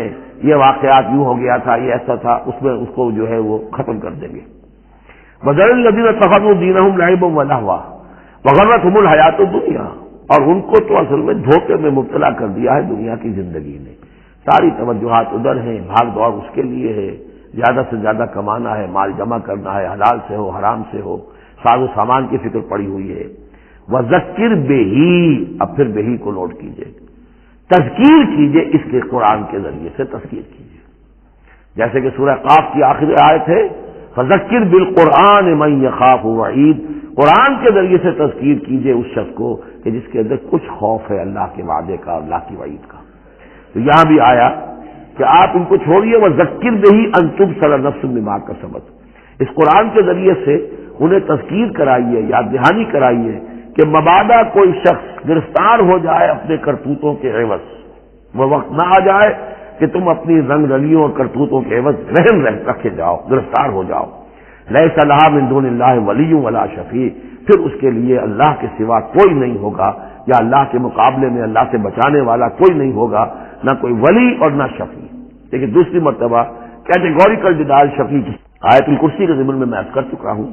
یہ واقعات یوں ہو گیا تھا، یہ ایسا تھا، اس میں اس کو جو ہے وہ ختم کر دیں گے۔ وذر الذین اتخذوا دینہم لعبا ولہوا وغرتہم الحیات الدنیا، اور ان کو تو اصل میں دھوکے میں مبتلا کر دیا ہے دنیا کی زندگی نے، ساری توجہات ادھر ہیں، بھاگ دوڑ اس کے لیے ہے، زیادہ سے زیادہ کمانا ہے، مال جمع کرنا ہے، حلال سے ہو حرام سے ہو، ساز و سامان کی فکر پڑی ہوئی ہے۔ وذکر بہی، اب پھر بہی کو نوٹ کیجئے، تذکیر کیجئے، اس کے قرآن کے ذریعے سے تذکیر کیجئے، جیسے کہ سورہ قاف کی آخری آیت ہے فذکر بالقرآن من یخاف وعید، قرآن کے ذریعے سے تذکیر کیجئے اس شخص کو کہ جس کے اندر کچھ خوف ہے اللہ کے وعدے کا، اللہ کی وعید کا۔ تو یہاں بھی آیا کہ آپ ان کو چھوڑیے، وذکر بہی ان تبصر نفس بما کسبت، اس قرآن کے ذریعے سے انہیں تذکیر کرائیے، یاد دہانی کرائیے کہ مبادا کوئی شخص گرفتار ہو جائے اپنے کرتوتوں کے عوض، وہ وقت نہ آ جائے کہ تم اپنی رنگ رلیوں اور کرتوتوں کے عوض رہن رکھے جاؤ، گرفتار ہو جاؤ۔ لیس لہا من دون اللہ ولی ولا شفیع، پھر اس کے لیے اللہ کے سوا کوئی نہیں ہوگا، یا اللہ کے مقابلے میں اللہ سے بچانے والا کوئی نہیں ہوگا، نہ کوئی ولی اور نہ شفیع۔ لیکن دوسری مرتبہ کیٹیگوریکل ڈینائل شفیع کی آیت الکرسی کے ضمن میں عرض کر چکا ہوں،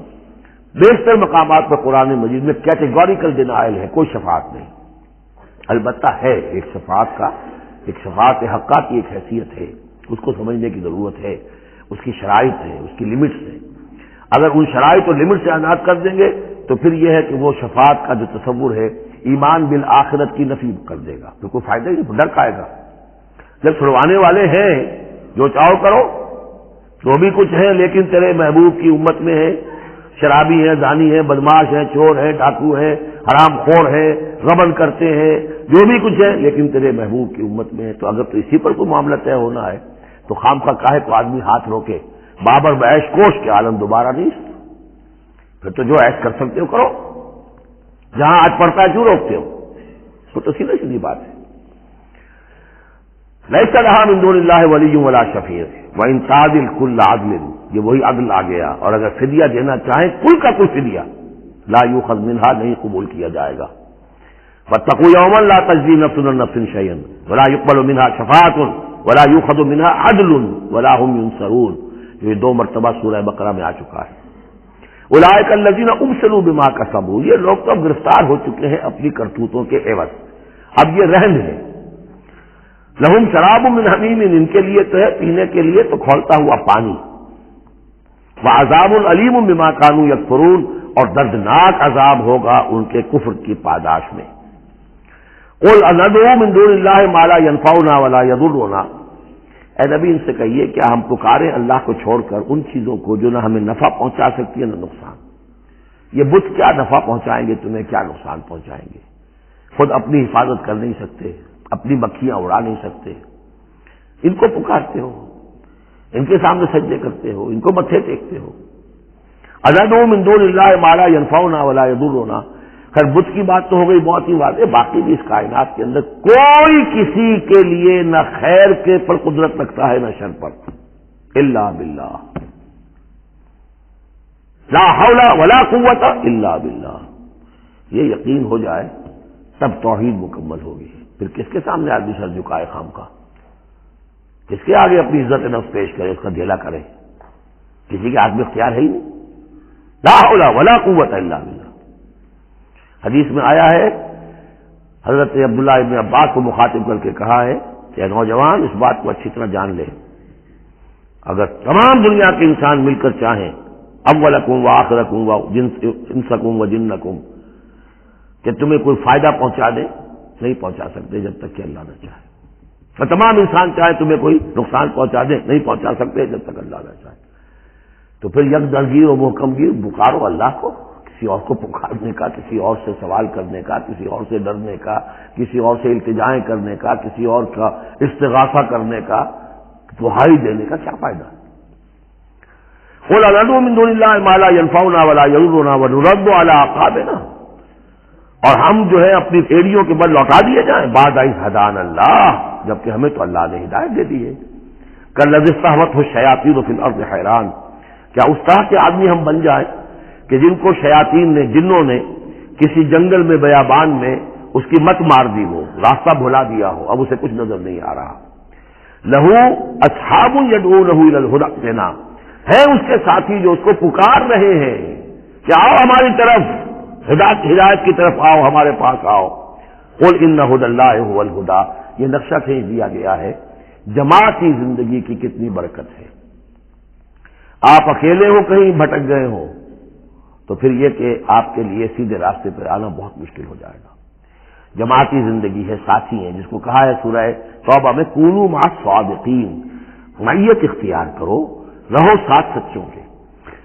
بیشتر مقامات پر قرآن مجید میں کیٹیگوریکل ڈینائل ہے، کوئی شفاعت نہیں۔ البتہ ہے ایک شفاعت کا، ایک شفاعت حقہ کی ایک حیثیت ہے، اس کو سمجھنے کی ضرورت ہے، اس کی شرائط ہے، اس کی لمٹس ہے۔ اگر ان شرائط اور لمٹ سے آزاد کر دیں گے تو پھر یہ ہے کہ وہ شفاعت کا جو تصور ہے ایمان بالآخرت کی نفی کر دے گا، تو کوئی فائدہ ہی نہیں، ڈر کھائے گا۔ جب چھڑوانے والے ہیں جو چاہو کرو، جو بھی کچھ ہے، لیکن تیرے محبوب کی امت میں ہے، شرابی ہے، زانی ہے، بدماش ہے، چور ہے، ڈاکو ہے، حرام خور ہے، غبن کرتے ہیں، جو بھی کچھ ہے، لیکن تیرے محبوب کی امت میں ہے، تو اگر تو اسی پر کوئی معاملہ طے ہونا ہے تو خام خواہ کاہے کو آدمی ہاتھ روکے، بابر بعیش کوش کے عالم دوبارہ نہیں، پھر تو جو عیش کر سکتے ہو کرو، جہاں آج پڑتا ہے کیوں روکتے ہو؟ تو سیدھی سیدھی بات ہے۔ لیس لہا من دون اللہ ولی ولا شفیع وان تعدل کل عدل، یہ وہی عدل آ گیا، اور اگر فدیہ دینا چاہیں کل کا کل فدیہ، لا یؤخذ منہا، نہیں قبول کیا جائے گا۔ واتقوا یوما لا تجزی نفس عن نفس شیئا ولا یقبل منہا شفاعۃ ولا یؤخذ منہا عدل ولا هم ینصرون، جو 2 مرتبہ سورہ بقرہ میں آ چکا ہے۔ اولئک الذین ابسلوا بما کسبوا، یہ لوگ تو اب گرفتار ہو چکے ہیں اپنی کرتوتوں کے عوض، اب یہ رہن ہے۔ لہم شراب من حمیم، ان کے لیے تو ہے پینے کے لیے تو کھولتا ہوا پانی، وعذاب علیم بما کانوا یکفرون، اور دردناک عذاب ہوگا ان کے کفر کی پاداش میں۔ قل اندعو من دون اللہ ما لا ینفعنا ولا یضرنا، اے نبی ان سے کہیے کیا ہم پکاریں اللہ کو چھوڑ کر ان چیزوں کو جو نہ ہمیں نفع پہنچا سکتی ہے نہ نقصان۔ یہ بت کیا نفع پہنچائیں گے تمہیں، کیا نقصان پہنچائیں گے، خود اپنی حفاظت کر نہیں سکتے، اپنی مکھیاں اڑا نہیں سکتے، ان کو پکارتے ہو، ان کے سامنے سجدے کرتے ہو، ان کو متھے ٹیکتے ہو۔ اندعو من دون اللہ ما لا ینفعنا ولا یضرنا، خیر بت کی بات تو ہو گئی بہت ہی واضح، باقی بھی اس کائنات کے اندر کوئی کسی کے لیے نہ خیر کے پر قدرت رکھتا ہے نہ شر پر، الا باللہ، لا حول ولا قوت الا باللہ۔ یہ یقین ہو جائے تب توحید مکمل ہوگی، پھر کس کے سامنے آدمی سر جھکائے خام کا، کس کے آگے اپنی عزت نفس پیش کرے، اس کا دھیلا کرے، کسی کے ہاتھ میں اختیار ہے ہی نہیں، لا حول ولا قوت الا باللہ۔ حدیث میں آیا ہے، حضرت عبداللہ ابن عباس کو مخاطب کر کے کہا ہے کہ نوجوان اس بات کو اچھی طرح جان لے، اگر تمام دنیا کے انسان مل کر چاہیں، اولکم و آخرکم و انسکم و جنکم، کہ تمہیں کوئی فائدہ پہنچا دے، نہیں پہنچا سکتے جب تک کہ اللہ نہ چاہے، اور تمام انسان چاہے تمہیں کوئی نقصان پہنچا دے، نہیں پہنچا سکتے جب تک اللہ نہ چاہے۔ تو پھر یک درگیر و محکم گیر پکارو اللہ کو، کسی اور کو پکارنے کا، کسی اور سے سوال کرنے کا، کسی اور سے ڈرنے کا، کسی اور سے التجائیں کرنے کا، کسی اور کا استغاثہ کرنے کا، دہائی دینے کا کیا فائدہ؟ قل ندعو من دون اللہ ما لا ينفعنا ولا يضرنا ونرد على اعقابنا، اور ہم جو ہے اپنی ایڑیوں کے بل لوٹا دیے جائیں بعد اذ ہدانا اللہ، جبکہ ہمیں تو اللہ نے ہدایت دے دی ہے۔ کالذی استہوته الشیاطین فی الارض حیران، کیا اس طرح کے آدمی ہم بن جائیں کہ جن کو شیاطین نے، جنوں نے کسی جنگل میں بیابان میں اس کی مت مار دی ہو، راستہ بھلا دیا ہو، اب اسے کچھ نظر نہیں آ رہا۔ لہو اصحاب یدعونہ الی الہدی ائتنا، ہے اس کے ساتھی جو اس کو پکار رہے ہیں کہ آؤ ہماری طرف، ہدایت کی طرف آؤ، ہمارے پاس آؤ۔ قل ان ھدی اللہ ھو الھدی، یہ نقشہ کھینچ دیا گیا ہے جماعتی زندگی کی کتنی برکت ہے۔ آپ اکیلے ہو، کہیں بھٹک گئے ہو، تو پھر یہ کہ آپ کے لیے سیدھے راستے پر آنا بہت مشکل ہو جائے گا۔ جماعتی زندگی ہے، ساتھی ہیں، جس کو کہا ہے سورہ توبہ میں کونوا مع الصادقین، معیت اختیار کرو، رہو ساتھ سچوں کے۔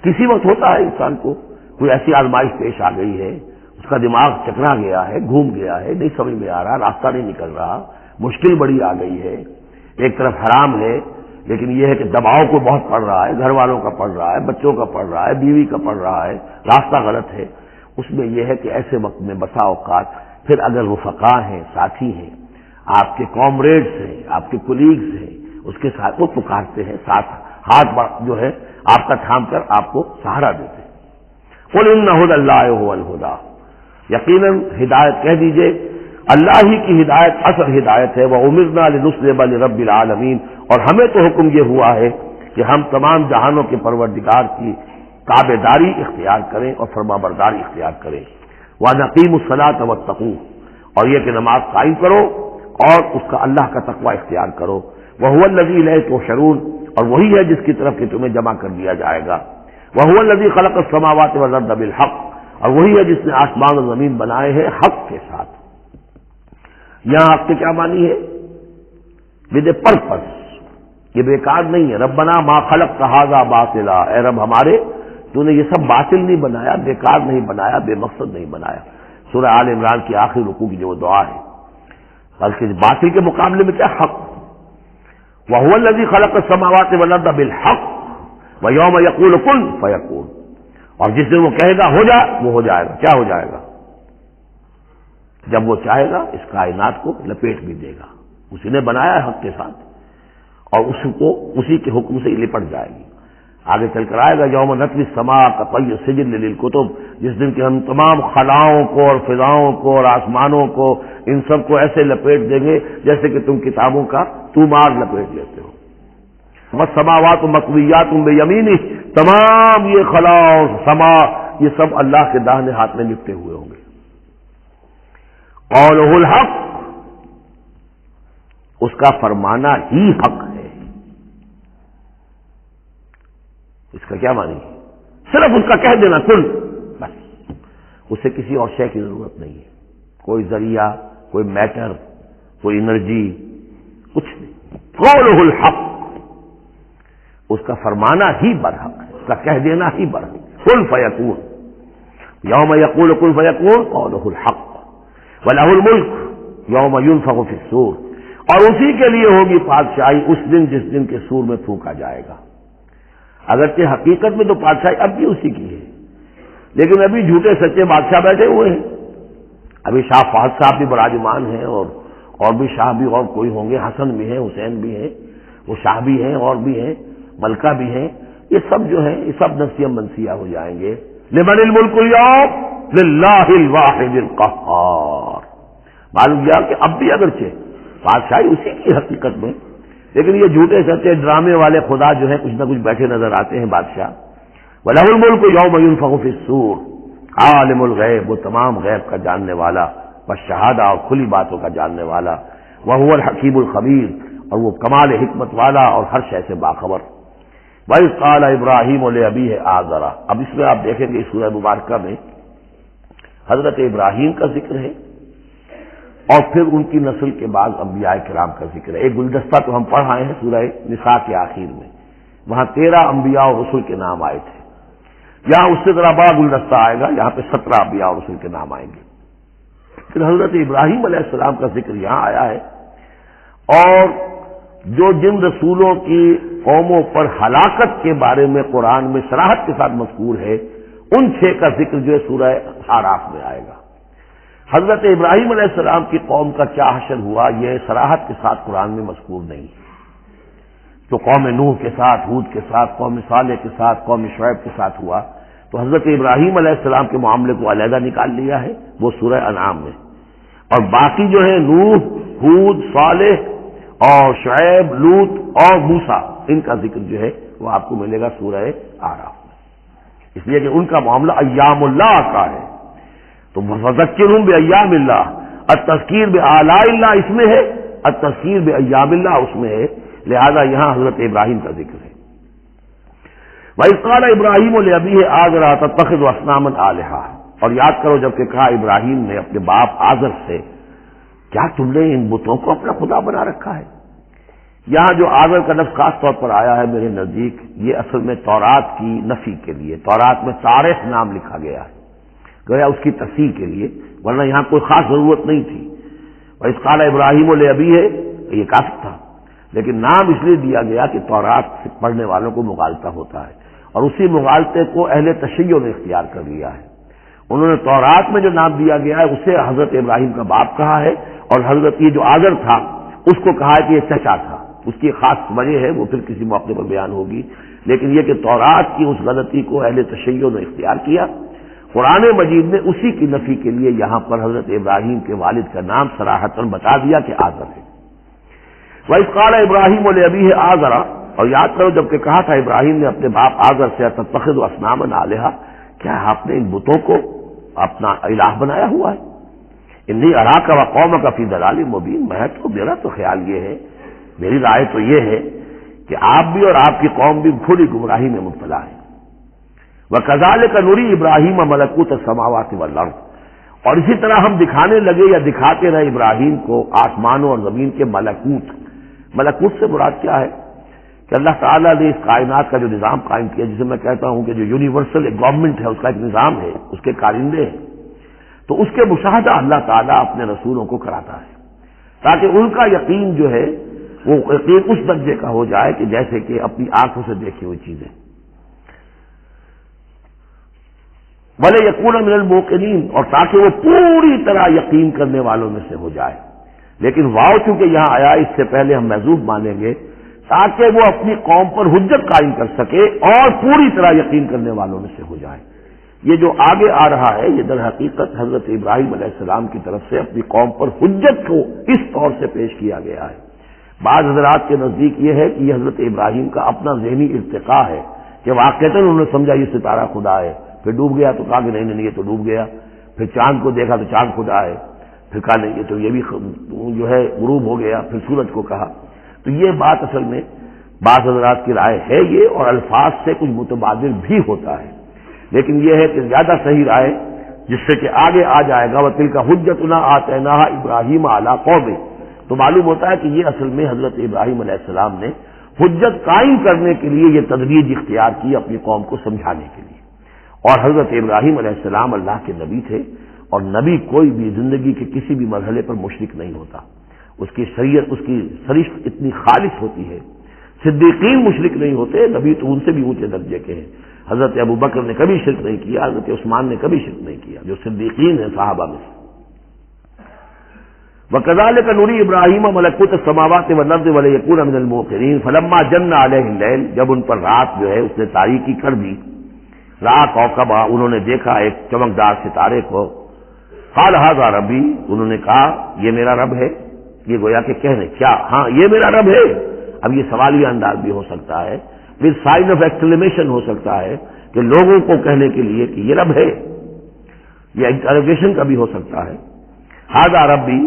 کسی وقت ہوتا ہے انسان کو کوئی ایسی آزمائش پیش آ گئی ہے، اس کا دماغ چکرا گیا ہے، گھوم گیا ہے، نہیں سمجھ میں آ رہا، راستہ نہیں نکل رہا، مشکل بڑی آ گئی ہے، ایک طرف حرام ہے لیکن یہ ہے کہ دباؤ کو بہت پڑ رہا ہے، گھر والوں کا پڑ رہا ہے، بچوں کا پڑ رہا ہے، بیوی کا پڑ رہا ہے، راستہ غلط ہے۔ اس میں یہ ہے کہ ایسے وقت میں بسا اوقات پھر اگر رفقا ہیں، ساتھی ہیں، آپ کے کامریڈز ہیں، آپ کے کولیگز ہیں، اس کے ساتھ وہ پکارتے ہیں، ساتھ ہاتھ جو ہے آپ کا تھام کر آپ کو سہارا دیتے ہیں۔ قل ان ھدی اللہ ھو الھدی، یقیناً ہدایت کہہ دیجئے اللہ ہی کی ہدایت اصل ہدایت ہے۔ وَأُمِرْنَا لِنُسْلِمَ لِرَبِّ الْعَالَمِينَ، اور ہمیں تو حکم یہ ہوا ہے کہ ہم تمام جہانوں کے پروردگار کی تابع داری اختیار کریں اور فرما برداری اختیار کریں۔ وَنَقِيمُ الصَّلَاةَ وَاتَّقُوهُ، اور یہ کہ نماز قائم کرو اور اس کا اللہ کا تقوی اختیار کرو۔ وَهُوَ الَّذِي إِلَيْهِ تُحْشَرُونَ، اور وہی ہے جس کی طرف کہ تمہیں جمع کر دیا جائے گا۔ وَهُوَ الَّذِي خَلَقَ السَّمَاوَاتِ وَالْأَرْضَ بِالْحَقِّ، اور وہی ہے جس نے آسمان و زمین بنائے ہیں حق کے ساتھ۔ یہاں حق کے کیا معنی ہے؟ ود اے پرپس، یہ بیکار نہیں ہے۔ ربنا ما خلقت ھذا باطلا، اے رب ہمارے تو نے یہ سب باطل نہیں بنایا، بیکار نہیں بنایا، بے مقصد نہیں بنایا۔ سورہ آل عمران کی آخری رکوع کی جو دعا ہے، بلکہ باطل کے مقابلے میں کیا حق۔ وَهُوَ الَّذِي خَلَقَ السَّمَاوَاتِ وَالْأَرْضَ بِالْحَقِّ وَيَوْمَ يَقُولُ كُن فَيَكُونُ، اور جس دن وہ کہے گا ہو جا، وہ ہو جائے گا۔ کیا ہو جائے گا؟ جب وہ چاہے گا اس کائنات کو لپیٹ بھی دے گا، اسی نے بنایا ہے حق کے ساتھ، اور اس کو اسی کے حکم سے لپٹ جائے گی۔ آگے چل کر آئے گا یوم نطوی السماء کطی السجل للکتب، جس دن کہ ہم تمام خلاؤں کو اور فضاؤں کو اور آسمانوں کو، ان سب کو ایسے لپیٹ دیں گے جیسے کہ تم کتابوں کا تومار لپیٹ لیتے ہو۔ والسماوات مطویات بیمینہ، تمام یہ خلا اور سما یہ سب اللہ کے داہنے ہاتھ میں لپٹے ہوئے ہوں گے۔ قولہ الحق، اس کا فرمانا ہی حق ہے۔ اس کا کیا معنی ہے؟ صرف اس کا کہہ دینا کن، بس، اسے کسی اور شے کی ضرورت نہیں ہے، کوئی ذریعہ، کوئی میٹر، کوئی انرجی، کچھ نہیں۔ قولہ الحق، اس کا فرمانا ہی برحق ہے، اس کا کہہ دینا ہی برحق۔ کن فیکون، یوم یقول کن فیکون قولہ الحق، وَلَهُ الْمُلْكُ يَوْمَ يُنفَخُ فِي الصُّورِ، اور اسی کے لیے ہوگی بادشاہی اس دن جس دن کے سور میں پھونکا جائے گا۔ اگرچہ حقیقت میں تو بادشاہی اب بھی اسی کی ہے، لیکن ابھی جھوٹے سچے بادشاہ بیٹھے ہوئے ہیں۔ ابھی شاہ فہد صاحب بھی براجمان ہیں، اور بھی شاہ بھی اور کوئی ہوں گے، حسن بھی ہیں، حسین بھی ہیں، وہ شاہ بھی ہیں اور بھی ہیں، ملکہ بھی ہیں، یہ سب جو ہیں یہ سب نسیہ منسیہ ہو جائیں گے۔ لمن الملک اليوم للہ الواحد القہار، معلوم کیا کہ اب بھی اگرچہ بادشاہی اسی کی حقیقت میں، لیکن یہ جھوٹے سچے ڈرامے والے خدا جو ہیں کچھ نہ کچھ بیٹھے نظر آتے ہیں بادشاہ۔ وَلَهُ الْمُلْكُ يَوْمَ يُنفَخُ فِي الصُّورِ، عالم الغیب، وہ تمام غیب کا جاننے والا، والشہادہ، اور کھلی باتوں کا جاننے والا، وَهُوَ الْحَكِيمُ الْخَبِيرُ، اور وہ کمال حکمت والا اور ہر شے سے باخبر۔ وَإِذْ قَالَ إِبْرَاهِيمُ لِأَبِيهِ آزَرَ، اب اس میں آپ دیکھیں گے اس سورہ مبارکہ میں حضرت ابراہیم کا ذکر ہے اور پھر ان کی نسل کے بعد انبیاء کرام کا ذکر ہے۔ ایک گلدستہ تو ہم پڑھ آئے ہیں سورہ نساء کے آخر میں، وہاں 13 انبیاء اور رسل کے نام آئے تھے. یہاں اس سے ذرا بڑا گلدستہ آئے گا, یہاں پہ 17 انبیاء اور رسل کے نام آئیں گے. پھر حضرت ابراہیم علیہ السلام کا ذکر یہاں آیا ہے, اور جو جن رسولوں کی قوموں پر ہلاکت کے بارے میں قرآن میں صراحت کے ساتھ مذکور ہے, ان 6 کا ذکر جو ہے سورہ اعراف میں آئے گا. حضرت ابراہیم علیہ السلام کی قوم کا کیا حشر ہوا یہ صراحت کے ساتھ قرآن میں مذکور نہیں. تو قوم نوح کے ساتھ, ہود کے ساتھ, قوم صالح کے ساتھ, قوم شعیب کے ساتھ ہوا, تو حضرت ابراہیم علیہ السلام کے معاملے کو علیحدہ نکال لیا ہے, وہ سورہ انعام میں. اور باقی جو ہے نوح, ہود, صالح اور شعیب, لوط اور موسیٰ, ان کا ذکر جو ہے وہ آپ کو ملے گا سورہ اعراف میں, اس لیے کہ ان کا معاملہ ایام اللہ کا ہے. تو فذکرہم بایام اللہ, التذکیر بآلاء اللہ اس میں ہے, التذکیر بایام اللہ اس میں ہے, لہذا یہاں حضرت ابراہیم کا ذکر ہے. وَإِذْ قَالَ إِبْرَاهِيمُ لِأَبِيهِ آزَرَ تَتَّخِذُ أَصْنَامًا آلِهَةً, اور یاد کرو جب کہ کہا ابراہیم نے اپنے باپ آزر سے, کیا تم نے ان بتوں کو اپنا خدا بنا رکھا ہے. یہاں جو آزر کا لفظ خاص طور پر آیا ہے میرے نزدیک, یہ اصل میں تورات کی نفی کے لیے, تورات میں صارخ نام لکھا گیا ہے, گویا اس کی تصحیح کے لیے, ورنہ یہاں کوئی خاص ضرورت نہیں تھی. وَإِذْ قَالَ إِبْرَاهِيمُ لِأَبِيهِ, یہ کافی تھا, لیکن نام اس لیے دیا گیا کہ تورات پڑھنے والوں کو مغالطہ ہوتا ہے, اور اسی مغالطے کو اہل تشیع نے اختیار کر لیا ہے. انہوں نے تورات میں جو نام دیا گیا ہے اسے حضرت ابراہیم کا باپ کہا ہے, اور حضرت یہ جو آزر تھا اس کو کہا ہے کہ یہ چچا تھا. اس کی خاص وجہ ہے, وہ پھر کسی موقع پر بیان ہوگی, لیکن یہ کہ تورات کی اس غلطی کو اہل تشیع نے اختیار کیا. قرآن مجید نے اسی کی نفی کے لیے یہاں پر حضرت ابراہیم کے والد کا نام صراحتاً بتا دیا کہ آزر ہے. وَإِذْ قَالَ إِبْرَاهِيمُ لِأَبِيهِ آزَرَ, اور یاد کرو جب کہ کہا تھا ابراہیم نے اپنے باپ آزر سے, تَتَّخِذُ أَصْنَامًا آلِهَةً, کیا آپ نے ان بتوں کو اپنا الہ بنایا ہوا ہے. انی اراک وقومک فی ضلال مبین, میرا تو خیال یہ ہے, میری رائے تو یہ ہے کہ آپ بھی اور آپ کی قوم بھی کھلی گمراہی میں مبتلا ہے. وَكَذَلِكَ نُرِي إِبْرَاهِيمَ مَلَكُوتَ السَّمَاوَاتِ وَالْأَرْضِ, اور اسی طرح ہم دکھانے لگے یا دکھاتے رہے ابراہیم کو آسمانوں اور زمین کے ملکوت. ملکوت سے مراد کیا ہے کہ اللہ تعالیٰ نے اس کائنات کا جو نظام قائم کیا, جسے میں کہتا ہوں کہ جو یونیورسل گورنمنٹ ہے, اس کا ایک نظام ہے, اس کے کارندے ہیں, تو اس کے مشاہدہ اللہ تعالیٰ اپنے رسولوں کو کراتا ہے, تاکہ ان کا یقین جو ہے وہ یقین اس درجے کا ہو جائے کہ جیسے کہ اپنی آنکھوں سے دیکھی ہوئی چیزیں. وَلَيَكُونَ مِنَ الْمُوقِنِينَ, اور تاکہ وہ پوری طرح یقین کرنے والوں میں سے ہو جائے. لیکن واو چونکہ یہاں آیا, اس سے پہلے ہم محذوف مانیں گے تاکہ وہ اپنی قوم پر حجت قائم کر سکے اور پوری طرح یقین کرنے والوں میں سے ہو جائے. یہ جو آگے آ رہا ہے یہ در حقیقت حضرت ابراہیم علیہ السلام کی طرف سے اپنی قوم پر حجت کو اس طور سے پیش کیا گیا ہے. بعض حضرات کے نزدیک یہ ہے کہ یہ حضرت ابراہیم کا اپنا ذہنی ارتقاء ہے کہ واقعتاً انہوں نے سمجھا یہ ستارہ خدا ہے, پھر ڈوب گیا تو کہا کہ نہیں یہ تو ڈوب گیا, پھر چاند کو دیکھا تو چاند خدا ہے, پھر کہا نہیں یہ تو یہ بھی جو ہے غروب ہو گیا, پھر سورج کو کہا. تو یہ بات اصل میں بعض حضرات کی رائے ہے یہ, اور الفاظ سے کچھ متبادل بھی ہوتا ہے, لیکن یہ ہے کہ زیادہ صحیح رائے جس سے کہ آگے آ جائے گا وَتِلْكَ حُجَّتُنَا آتَيْنَاهَا إِبْرَاهِيمَ عَلَىٰ قَوْمِهِ, تو معلوم ہوتا ہے کہ یہ اصل میں حضرت ابراہیم علیہ السلام نے حجت قائم کرنے کے لیے یہ تدریج اختیار کی اپنی قوم کو سمجھانے کے لیے. اور حضرت ابراہیم علیہ السلام اللہ کے نبی تھے, اور نبی کوئی بھی زندگی کے کسی بھی مرحلے پر مشرک نہیں ہوتا, اس کی شریعت, اس کی سرشت اتنی خالص ہوتی ہے. صدیقین مشرک نہیں ہوتے, نبی تو ان سے بھی اونچے درجے کے ہیں. حضرت ابو بکر نے کبھی شرک نہیں کیا, حضرت عثمان نے کبھی شرک نہیں کیا, جو صدیقین ہیں صحابہ میں سے. وَكَذَلِكَ نُرِي إِبْرَاهِيمَ مَلَكُوتَ السَّمَاوَاتِ وَالْأَرْضِ وَلِيَكُونَ مِنَ الْمُوقِنِينَ فَلَمَّا جَنَّ عَلَيْهِ اللَّيْلُ, جب ان پر رات جو ہے اس نے تاریکی کر دی, رأى كوكبا, انہوں نے دیکھا ایک چمکدار ستارے کو. قال هذا ربي, انہوں نے کہا یہ میرا رب ہے. یہ گویا کہ کہنے کیا, ہاں یہ میرا رب ہے. اب یہ سوالیہ انداز بھی ہو سکتا ہے, پھر سائن آف ایکسکلیمیشن ہو سکتا ہے کہ لوگوں کو کہنے کے لیے کہ یہ رب ہے, یہ انٹروگیشن کا بھی ہو سکتا ہے. هذا ربي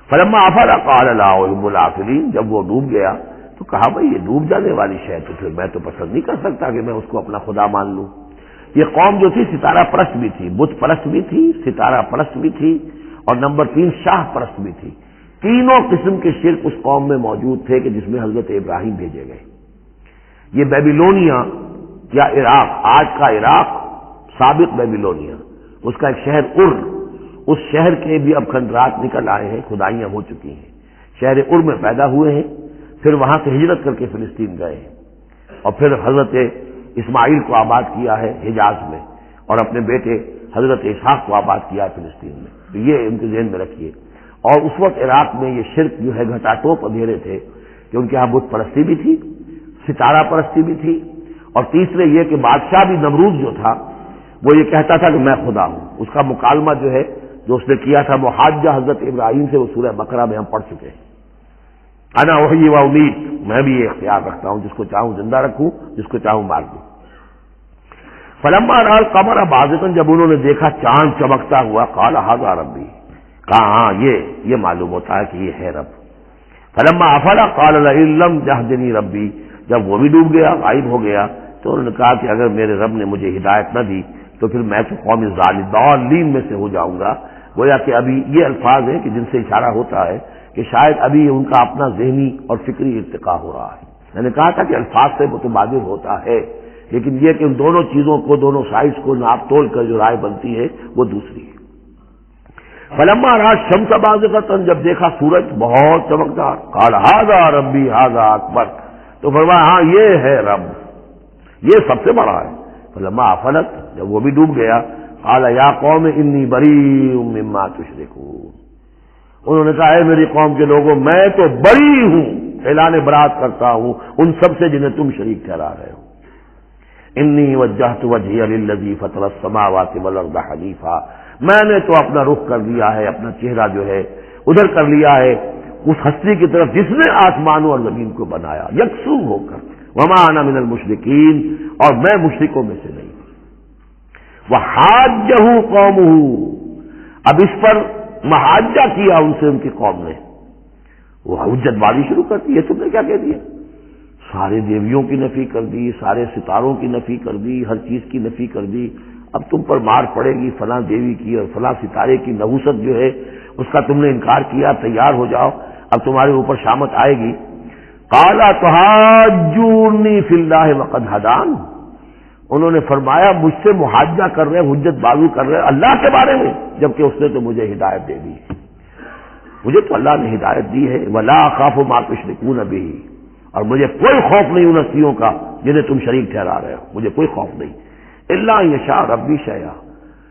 فلما افل قال لا احب الافلين, جب وہ ڈوب گیا تو کہا بھائی یہ ڈوب جانے والی شے تو پھر میں تو پسند نہیں کر سکتا کہ میں اس کو اپنا خدا مان لوں. یہ قوم جو تھی ستارہ پرست بھی تھی, بت پرست بھی تھی, ستارہ پرست بھی تھی, اور نمبر 3 شاہ پرست بھی تھی. تینوں قسم کے شرک اس قوم میں موجود تھے کہ جس میں حضرت ابراہیم بھیجے گئے. یہ بیبیلونیا یا عراق، آج کا عراق، سابق بیبیلونیا، اس کا ایک شہر اس شہر کے بھی اب کھنڈرات نکل آئے ہیں، کھدائیاں ہو چکی ہیں۔ شہر میں پیدا ہوئے ہیں، پھر وہاں سے ہجرت کر کے فلسطین گئے ہیں، اور پھر حضرت اسماعیل کو آباد کیا ہے حجاز میں، اور اپنے بیٹے حضرت اسحاق کو آباد کیا ہے فلسطین میں۔ تو یہ ان کے ذہن میں رکھیے۔ اور اس وقت عراق میں یہ شرک جو ہے گھٹا ٹوپ اندھیرے تھے کہ ان کے یہاں بت پرستی بھی تھی، ستارہ پرستی بھی تھی، اور تیسرے یہ کہ بادشاہ بھی نمرود جو تھا وہ یہ کہتا تھا کہ میں خدا ہوں۔ اس کا مکالمہ جو ہے جو اس نے کیا تھا محاجہ حضرت ابراہیم سے، وہ سورہ بقرہ میں ہم پڑھ چکے ہیں۔ انا احیی و امید، میں بھی یہ اختیار رکھتا ہوں، جس کو چاہوں زندہ رکھوں، جس کو چاہوں مار دوں۔ فلما رأى القمر بازغا، جب انہوں نے دیکھا چاند چمکتا ہوا، قال ھذا ربی، کہا ہاں یہ معلوم ہوتا ہے کہ یہ ہے رب۔ فلما افل قال لئن لم يهدني ربی، جب وہ بھی ڈوب گیا، غائب ہو گیا، تو انہوں نے کہا کہ اگر میرے رب نے مجھے ہدایت نہ دی تو پھر میں تو قوم ضالین میں سے ہو جاؤں گا۔ گویا کہ ابھی یہ الفاظ ہیں کہ جن سے اشارہ ہوتا ہے کہ شاید ابھی ان کا اپنا ذہنی اور فکری ارتقاء ہو رہا ہے۔ میں نے کہا تھا کہ الفاظ سے متبادل ہوتا ہے، لیکن یہ کہ ان دونوں چیزوں کو، دونوں سائڈز کو ناپ تول کر جو رائے بنتی ہے وہ دوسری ہے۔ فلما رأى الشمس بازغة، جب دیکھا سورج بہت چمکدار، قال ھذا ربی ھذا اکبر، تو فرمایا ہاں یہ ہے رب، یہ سب سے بڑا ہے۔ فلما افلت، جب وہ بھی ڈوب گیا، قال یا قوم انی بریء مما تشرکون، انہوں نے کہا اے میری قوم کے لوگوں، میں تو بری ہوں، اعلان برات کرتا ہوں ان سب سے جنہیں تم شریک ٹھہرا رہے ہو۔ انی وجہت وجہی للذی فطر السماوات والارض حنیفا، میں نے تو اپنا رخ کر لیا ہے، اپنا چہرہ جو ہے ادھر کر لیا ہے اس ہستی کی طرف جس نے آسمانوں اور زمین کو بنایا یکسو ہو کر، وما انا من المشرکین، اور میں مشرکوں میں سے نہیں۔ وحاجہ قومہ، اب اس پر محاجہ کیا ان سے ان کی قوم نے، وہ حجت بازی شروع کرتی ہے، تم نے کیا کہہ دیا؟ سارے دیویوں کی نفی کر دی، سارے ستاروں کی نفی کر دی، ہر چیز کی نفی کر دی، اب تم پر مار پڑے گی فلاں دیوی کی اور فلاں ستارے کی نحوست جو ہے اس کا تم نے انکار کیا، تیار ہو جاؤ، اب تمہارے اوپر شامت آئے گی۔ قال تحاجونی فی اللہ وقد ہدان، انہوں نے فرمایا مجھ سے محاجہ کر رہے، حجت بازی کر رہے اللہ کے بارے میں، جبکہ اس نے تو مجھے ہدایت دے دی ہے، مجھے تو اللہ نے ہدایت دی ہے۔ ولا اخاف ما تشركون به، اور مجھے کوئی خوف نہیں ان ہستیوں کا جنہیں تم شریک ٹھہرا رہے ہو، مجھے کوئی خوف نہیں۔ الا یشاء ربی شیئا،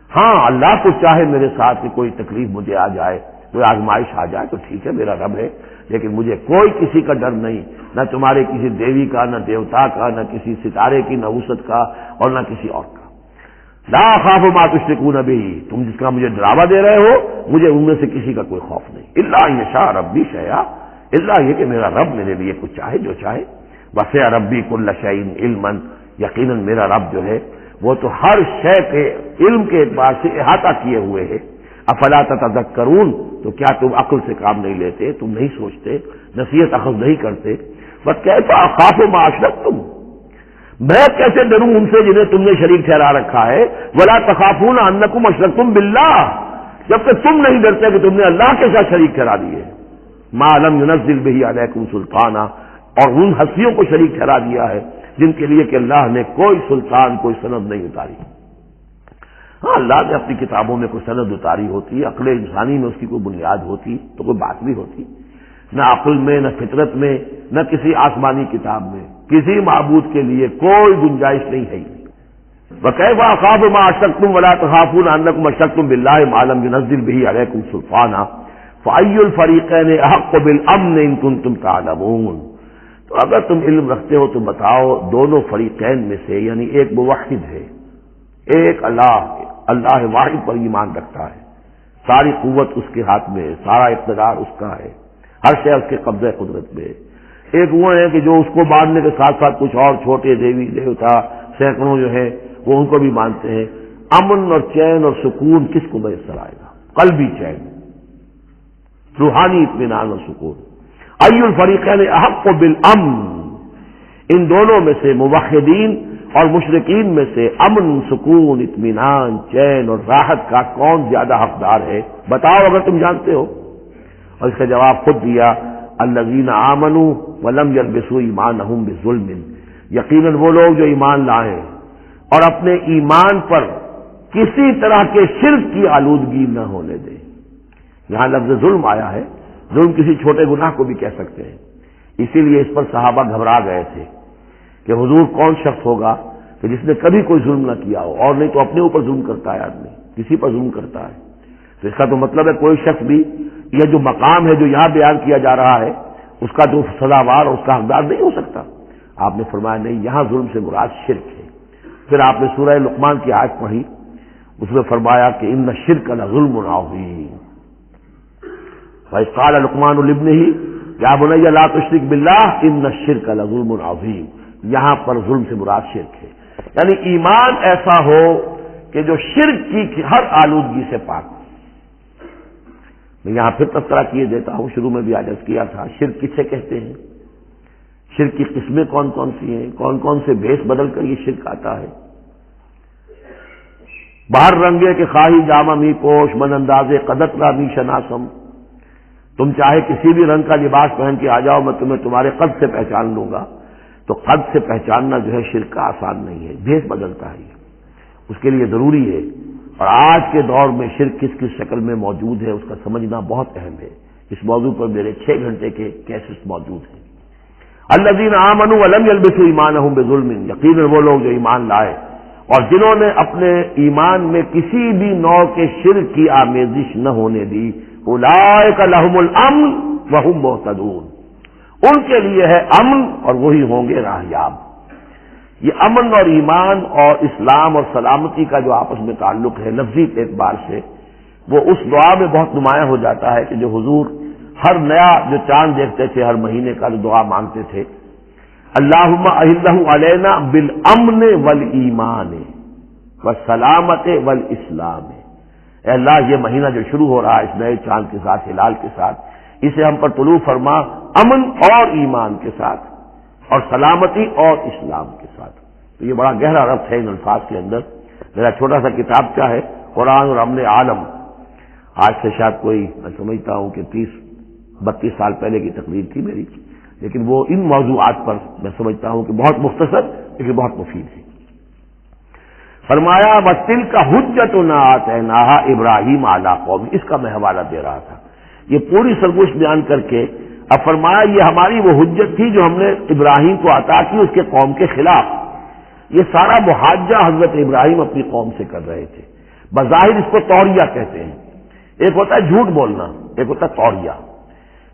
ہاں اللہ کو چاہے میرے ساتھ کہ کوئی تکلیف مجھے آ جائے، کوئی آزمائش آ جائے تو ٹھیک ہے، میرا رب ہے، لیکن مجھے کوئی کسی کا ڈر نہیں، نہ تمہارے کسی دیوی کا، نہ دیوتا کا، نہ کسی ستارے کی نحوست کا، اور نہ کسی اور کا۔ لا اخاف ما تشركون به، تم جس کا مجھے ڈراوا دے رہے ہو مجھے ان میں سے کسی کا کوئی خوف نہیں۔ الا یشاء ربی شیئا، الا یہ کہ میرا رب میرے لیے کچھ چاہے جو چاہے۔ وسع ربی کل شیء علما، یقیناً میرا رب جو ہے وہ تو ہر شے کے علم کے اعتبار سے احاطہ کیے ہوئے ہے۔ افلا تتذکرون، تو کیا تم عقل سے کام نہیں لیتے، تم نہیں سوچتے، نصیحت اخذ نہیں کرتے؟ فکیف اخاف ما اشرکتم، میں کیسے ڈروں ان سے جنہیں تم نے شریک ٹھہرا رکھا ہے۔ ولا تخافون انکم اشرکتم باللہ، جبکہ تم نہیں ڈرتے کہ تم نے اللہ کے ساتھ شریک ٹھہرا دیے۔ ما لم ينزل به علیکم سلطانا، اور ان ہستیوں کو شریک ٹھہرا دیا ہے جن کے لیے کہ اللہ نے کوئی سلطان، کوئی سند نہیں اتاری۔ ہاں اللہ نے اپنی کتابوں میں کوئی سند اتاری ہوتی، عقل انسانی میں اس کی کوئی بنیاد ہوتی تو کوئی بات بھی ہوتی، نہ عقل میں، نہ فطرت میں، نہ کسی آسمانی کتاب میں کسی معبود کے لیے کوئی گنجائش نہیں ہے۔ وَكَيْفَ أَخَافُ مَا أَشْرَكْتُمْ وَلَا تَخَافُونَ أَنَّكُمْ أَشْرَكْتُمْ بِاللَّهِ مَا لَمْ يُنَزِّلْ بِهِ عَلَيْكُمْ سُلْطَانًا فَأَيُّ الْفَرِيقَيْنِ أَحَقُّ بِالْأَمْنِ إِن كُنتُمْ تَعْلَمُونَ، تو اگر تم علم رکھتے ہو تو بتاؤ دونوں فریقین میں سے، یعنی ایک موحد ہے، ایک اللہ واحد پر ایمان رکھتا ہے، ساری قوت اس کے ہاتھ میں ہے، سارا اقتدار اس کا ہے، ہر شے اس کے قبضہ قدرت میں ہے۔ ایک وہ ہے کہ جو اس کو ماننے کے ساتھ ساتھ کچھ اور چھوٹے دیوی دیوتا سینکڑوں جو ہیں وہ ان کو بھی مانتے ہیں۔ امن اور چین اور سکون کس کو میسر آئے گا؟ قلبی چین، روحانی اطمینان اور سکون۔ ای الفریقین احق بالامن، ان دونوں میں سے موحدین اور مشرکین میں سے امن، سکون، اطمینان، چین اور راحت کا کون زیادہ حقدار ہے؟ بتاؤ اگر تم جانتے ہو۔ اور اس کا جواب خود دیا، الذین آمنوا ولم یلبسوا ایمانہم بظلم، یقیناً وہ لوگ جو ایمان لائیں اور اپنے ایمان پر کسی طرح کے شرک کی آلودگی نہ ہونے دیں. یہاں لفظ ظلم آیا ہے، ظلم کسی چھوٹے گناہ کو بھی کہہ سکتے ہیں. اسی لیے اس پر صحابہ گھبرا گئے تھے کہ حضور کون شخص ہوگا کہ جس نے کبھی کوئی ظلم نہ کیا ہو، اور نہیں تو اپنے اوپر ظلم کرتا ہے آدمی، کسی پر ظلم کرتا ہے. تو اس کا تو مطلب ہے کوئی شخص بھی یہ جو مقام ہے جو یہاں بیان کیا جا رہا ہے اس کا جو سزاوار اور اس کا حقدار نہیں ہو سکتا. آپ نے فرمایا نہیں، یہاں ظلم سے مراد شرک ہے. پھر آپ نے سورہ لقمان کی آیت پڑھی، اس میں فرمایا کہ ان الشرک لظلم عظیم. وَإِذْ قَالَ لُقْمَانُ لِابْنِهِ يَا بُنَيَّ لَا تُشْرِكْ بِاللَّهِ إِنَّ الشِّرْكَ لَظُلْمٌ عَظِيمٌ. یہاں پر ظلم سے مراد شرک ہے، یعنی ایمان ایسا ہو کہ جو شرک کی ہر آلودگی سے پاک ہو. میں یہاں پھر تذکرہ کیے دیتا ہوں، شروع میں بھی عرض کیا تھا شرک کسے کہتے ہیں، شرک کی قسمیں کون کون سی ہیں، کون کون سے بھیس بدل کر یہ شرک آتا ہے. باہر رنگے کے خواہی جامہ می پوش من اندازے قدت را می شناسم. تم چاہے کسی بھی رنگ کا لباس پہن کے آ جاؤ، میں تمہیں تمہارے قد سے پہچان لوں گا. تو قد سے پہچاننا جو ہے شرک کا آسان نہیں ہے، بھیس بدلتا ہے. اس کے لیے ضروری ہے، اور آج کے دور میں شرک کس کس شکل میں موجود ہے اس کا سمجھنا بہت اہم ہے. اس موضوع پر میرے 6 گھنٹے کے کیسٹ موجود ہیں. الذین آمنوا ولم یلبسوا ایمانہم بظلم، یقیناً وہ لوگ جو ایمان لائے اور جنہوں نے اپنے ایمان میں کسی بھی نوع کے شرک کی آمیزش نہ ہونے دی، اولئک لہم الامن وہم مہتدون. ان کے لیے ہے امن اور وہی ہوں گے راہیاب. یہ امن اور ایمان اور اسلام اور سلامتی کا جو آپس میں تعلق ہے لفظی اعتبار سے، وہ اس دعا میں بہت نمایاں ہو جاتا ہے کہ جو حضور ہر نیا جو چاند دیکھتے تھے، ہر مہینے کا جو دعا مانگتے تھے، اللہم اہلہ علینا بالامن والایمان والسلامت والاسلام. اے اللہ، یہ مہینہ جو شروع ہو رہا ہے اس نئے چاند کے ساتھ، ہلال کے ساتھ، اسے ہم پر طلوع فرما امن اور ایمان کے ساتھ اور سلامتی اور اسلام کے ساتھ. تو یہ بڑا گہرا ربط ہے ان الفاظ کے اندر. میرا چھوٹا سا کتاب کیا ہے، قرآن اور امن عالم، آج سے شاید کوئی میں سمجھتا ہوں کہ 30-32 سال پہلے کی تقریر تھی میری، لیکن وہ ان موضوعات پر میں سمجھتا ہوں کہ بہت مختصر لیکن بہت مفید ہے. فرمایا وَتِلْكَ حُجَّتُنَا آتَيْنَاهَا إِبْرَاهِيمَ عَلَىٰ قَوْمِهِ. اس کا میں حوالہ دے رہا تھا. یہ پوری سرگوش بیان کر کے اب فرمایا یہ ہماری وہ حجت تھی جو ہم نے ابراہیم کو عطا کی اس کے قوم کے خلاف. یہ سارا محاجہ حضرت ابراہیم اپنی قوم سے کر رہے تھے. بظاہر اس کو توریہ کہتے ہیں. ایک ہوتا ہے جھوٹ بولنا، ایک ہوتا ہے توریہ.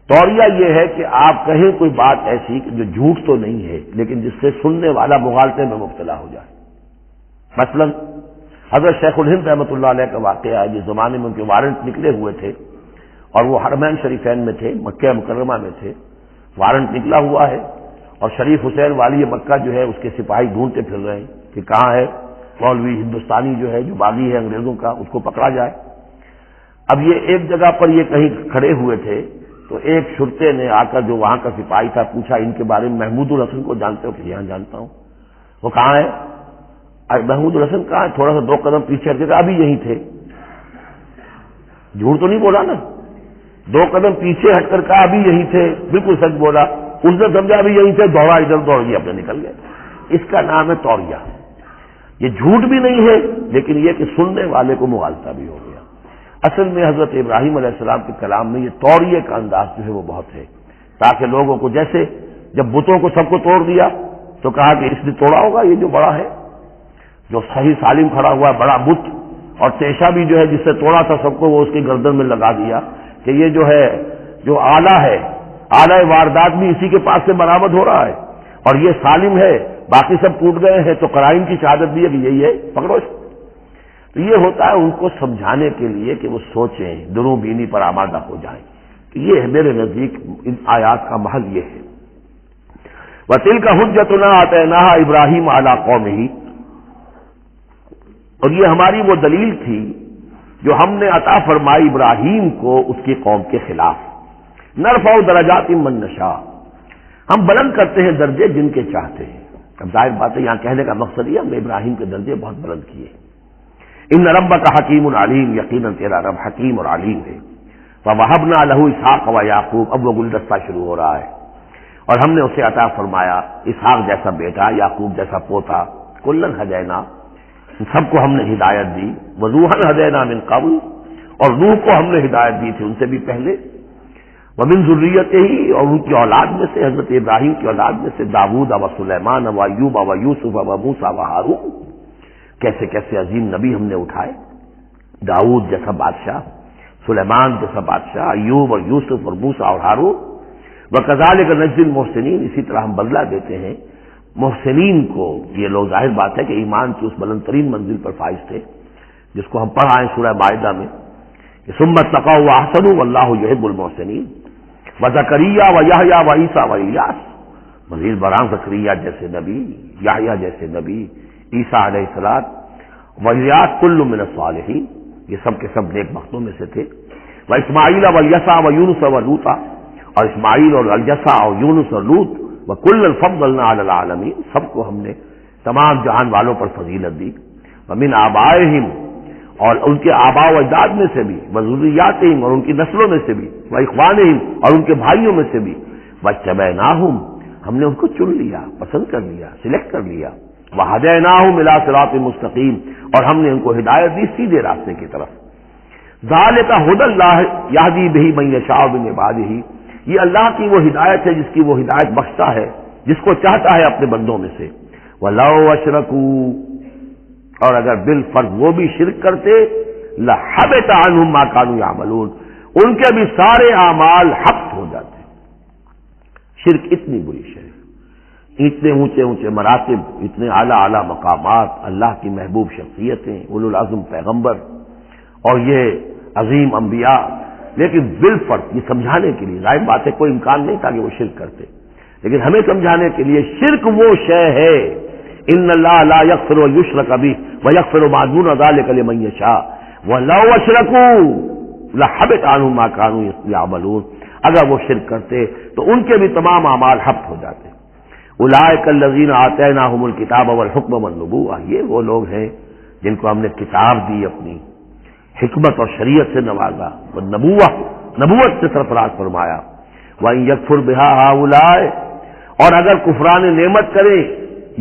توریہ یہ ہے کہ آپ کہیں کوئی بات ایسی کہ جو جھوٹ تو نہیں ہے لیکن جس سے سننے والا مغالطے میں مبتلا ہو جائے. مثلا حضرت شیخ الہند رحمۃ اللہ علیہ کا واقعہ ہے. جس زمانے میں ان کے وارنٹ نکلے ہوئے تھے اور وہ حرمین شریفین میں تھے، مکہ مکرمہ میں تھے، وارنٹ نکلا ہوا ہے اور شریف حسین والی مکہ جو ہے اس کے سپاہی ڈھونڈتے پھر رہے ہیں کہ کہاں ہے مولوی ہندوستانی جو ہے جو باغی ہے انگریزوں کا، اس کو پکڑا جائے. اب یہ ایک جگہ پر یہ کہیں کھڑے ہوئے تھے تو ایک شرطے نے آ کر جو وہاں کا سپاہی تھا پوچھا ان کے بارے میں محمود الحسن کو جانتے ہو؟ کہ یہاں جانتا ہوں. وہ کہاں ہے؟ محمود الحسن کہاں ہے؟ تھوڑا سا 2 قدم پیچھے ہٹ کے ابھی یہیں تھے. جھوٹ تو نہیں بولا نا، 2 قدم پیچھے ہٹ کر کہا ابھی یہیں تھے، بالکل سچ بولا. اس نے سمجھا ابھی یہیں تھے، دوڑا ادھر دوڑ گیا اپنے نکل گئے. اس کا نام ہے توریہ. یہ جھوٹ بھی نہیں ہے لیکن یہ کہ سننے والے کو مغالطہ بھی ہو گیا. اصل میں حضرت ابراہیم علیہ السلام کے کلام میں یہ توریہ کا انداز جو ہے وہ بہت ہے، تاکہ لوگوں کو جیسے جب بتوں کو سب کو توڑ دیا تو کہا کہ اس نے توڑا ہوگا یہ جو بڑا ہے، جو صحیح سالم کھڑا ہوا ہے بڑا بت، اور تیشا بھی جو ہے جس سے توڑا تھا سب کو وہ اس کی گردن میں لگا دیا کہ یہ جو ہے جو آلہ ہے، آلہ واردات بھی اسی کے پاس سے برآمد ہو رہا ہے اور یہ سالم ہے، باقی سب ٹوٹ گئے ہیں. تو قرائن کی شہادت بھی ہے کہ یہی ہے، پکڑو اس کو. تو یہ ہوتا ہے ان کو سمجھانے کے لیے کہ وہ سوچیں، درو بینی پر آمادہ ہو جائیں. کہ یہ ہے میرے نزدیک ان آیات کا محل یہ ہے. وَتِلْكَ حُجَّتُنَا آتَيْنَاهَا إِبْرَاهِيمَ عَلَىٰ قَوْمِهِ. اور یہ ہماری وہ دلیل تھی جو ہم نے عطا فرمائی ابراہیم کو اس کی قوم کے خلاف. نرفع درجات من نشاء، ہم بلند کرتے ہیں درجے جن کے چاہتے ہیں. اب ظاہر بات ہے یہاں کہنے کا مقصد یہ ہم نے ابراہیم کے درجے بہت بلند کیے. ان ربک حکیم علیم، یقیناً تیرا رب حکیم اور علیم ہے. فوہبنا لہ اسحاق و یعقوب، اب وہ گلدستہ شروع ہو رہا ہے. اور ہم نے اسے عطا فرمایا اسحاق جیسا بیٹا، یعقوب جیسا پوتا، کلن ہدینا، سب کو ہم نے ہدایت دی، ونوحا ہدینا من قبل، اور نوح کو ہم نے ہدایت دی تھی ان سے بھی پہلے، ومن ذریتہ، اور ان کی اولاد میں سے حضرت ابراہیم کی اولاد میں سے داؤد و سلیمان و ایوب و یوسف و موسیٰ و ہارون، کیسے کیسے عظیم نبی ہم نے اٹھائے، داؤد جیسا بادشاہ، سلیمان جیسا بادشاہ، ایوب اور یوسف اور موسیٰ اور ہارون، وکذالک نجزی المحسنین، اسی طرح ہم بدلہ دیتے ہیں محسنین کو۔ یہ لوگ ظاہر بات ہے کہ ایمان کی اس بلند ترین منزل پر فائز تھے جس کو ہم پڑھ آئے سورہ مائدہ میں کہ ثم اتقوا واحسنوا واللہ یحب المحسنین، وزکریا و یحییٰ و عیسیٰ و الیاس، مزید برآں زکریا جیسے نبی، یحییٰ جیسے نبی، عیسیٰ علیہ السلام و الیاس کل من الصالحین، یہ سب کے سب نیک بختوں میں سے تھے، و اسماعیل و الیسع و یونس و لوطا، اور اسماعیل اور الیسع اور یونس اور لوط، وکلا فضلنا علی العالمین، سب کو ہم نے تمام جہان والوں پر فضیلت دی، ومن آبائہم، اور ان کے آباء و اجداد میں سے بھی، وذریاتہم، اور ان کی نسلوں میں سے بھی، واخوانہم، اور ان کے بھائیوں میں سے بھی، واجتبیناہم، ہم نے ان کو چن لیا، پسند کر لیا، سلیکٹ کر لیا، وہدیناہم الی صراط مستقیم، اور ہم نے ان کو ہدایت دی سیدھے راستے کی طرف۔ ذالک ھدی اللہ یہدی بہ من یشاء من عبادہ، یہ اللہ کی وہ ہدایت ہے جس کی وہ ہدایت بخشتا ہے جس کو چاہتا ہے اپنے بندوں میں سے۔ وَلَوْ أَشْرَكُوا، اور اگر بالفرض وہ بھی شرک کرتے، لَحَبِطَ عَنْهُمْ مَا كَانُوا يَعْمَلُونَ، ان کے بھی سارے اعمال حبط ہو جاتے۔ شرک اتنی بری شے ہے، اتنے اونچے اونچے مراتب، اتنے اعلیٰ اعلیٰ مقامات، اللہ کی محبوب شخصیتیں، اولو العزم پیغمبر اور یہ عظیم انبیاء، لیکن بالفرض یہ سمجھانے کے لیے، ظاہر بات ہے کوئی امکان نہیں تھا کہ وہ شرک کرتے، لیکن ہمیں سمجھانے کے لیے شرک وہ شے ہے، ان اللہ لا یغفر ان یشرک بہ ویغفر ما دون ذلک لمن یشاء ولو اشرکوا لحبط عنہم ما كانوا یعملون، اگر وہ شرک کرتے تو ان کے بھی تمام اعمال حبط ہو جاتے۔ اولئک الذین آتیناہم الکتاب والحکم والنبوۃ، یہ وہ لوگ ہیں جن کو ہم نے کتاب دی، اپنی حکمت اور شریعت سے نوازا، نبوت سے سرفراز فرمایا۔ وَإِن يَكْفُرْ بِهَا هَؤُلَاءِ، اور اگر کفران نعمت کریں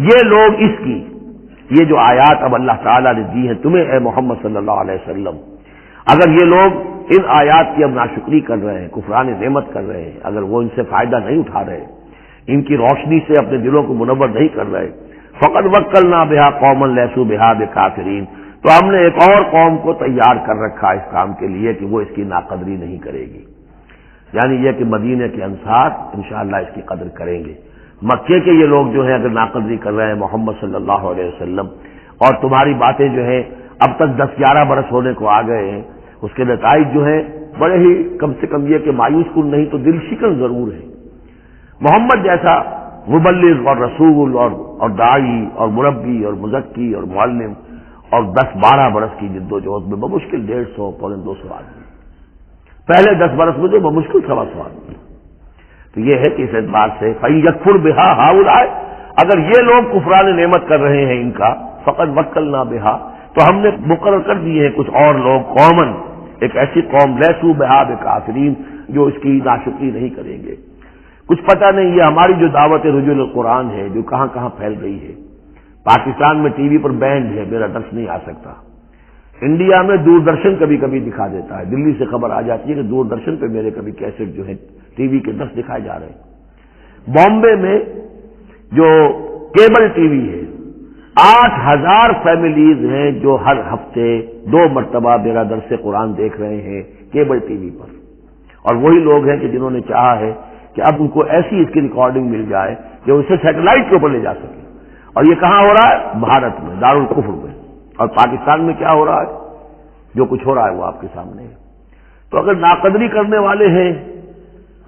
یہ لوگ اس کی، یہ جو آیات اب اللہ تعالیٰ نے دی ہیں تمہیں اے محمد صلی اللہ علیہ وسلم، اگر یہ لوگ ان آیات کی اب ناشکری کر رہے ہیں، کفران نعمت کر رہے ہیں، اگر وہ ان سے فائدہ نہیں اٹھا رہے، ان کی روشنی سے اپنے دلوں کو منور نہیں کر رہے، فَقَدْ وَكَّلْنَا بِهَا قَوْمًا لَيْسُوا بِهَا بِكَافِرِينَ، تو ہم نے ایک اور قوم کو تیار کر رکھا اس کام کے لیے کہ وہ اس کی ناقدری نہیں کرے گی، یعنی یہ کہ مدینے کے انصار انشاءاللہ اس کی قدر کریں گے۔ مکے کے یہ لوگ جو ہیں اگر ناقدری کر رہے ہیں محمد صلی اللہ علیہ وسلم، اور تمہاری باتیں جو ہیں اب تک 10-11 برس ہونے کو آ گئے ہیں، اس کے نتائج جو ہیں بڑے ہی کم سے کم یہ کہ مایوس کن نہیں تو دل شکن ضرور ہے۔ محمد جیسا مبلغ اور رسول اور داعی اور مربی اور مزکی اور معلم، اور 10-12 برس کی جد و جہد میں بمشکل 150 پونے 200 آدمی، پہلے 10 برس میں تو بمشکل 125 آدمی۔ تو یہ ہے کہ اس اعتبار سے فَإِن يَكْفُرْ بِهَا هَؤُلَاءِ، اگر یہ لوگ کفران نعمت کر رہے ہیں ان کا، فَقَدْ وَكَّلْنَا بِهَا، تو ہم نے مقرر کر دیے ہیں کچھ اور لوگ، قومن، ایک ایسی قوم لَيْسُوا بِهَا بِكَافِرِينَ، جو اس کی ناشکری نہیں کریں گے۔ کچھ پتہ نہیں یہ ہماری جو دعوت رجوع القرآن ہے جو کہاں کہاں پھیل گئی ہے۔ پاکستان میں ٹی وی پر بینڈ ہے، میرا درس نہیں آ سکتا، انڈیا میں دوردرشن کبھی کبھی دکھا دیتا ہے، دلی سے خبر آ جاتی ہے کہ دوردرشن پہ میرے کبھی کیسٹ جو ہے ٹی وی کے درس دکھائے جا رہے ہیں۔ بامبے میں جو کیبل ٹی وی ہے، 8000 فیملیز ہیں جو ہر ہفتے 2 مرتبہ میرا درس قرآن دیکھ رہے ہیں کیبل ٹی وی پر، اور وہی لوگ ہیں کہ جنہوں نے چاہا ہے کہ اب ان کو ایسی اس کی ریکارڈنگ مل جائے کہ اسے سیٹلائٹ کے اوپر لے جا سکے۔ اور یہ کہاں ہو رہا ہے؟ بھارت میں، دارالکفر میں۔ اور پاکستان میں کیا ہو رہا ہے؟ جو کچھ ہو رہا ہے وہ آپ کے سامنے ہے۔ تو اگر ناقدری کرنے والے ہیں،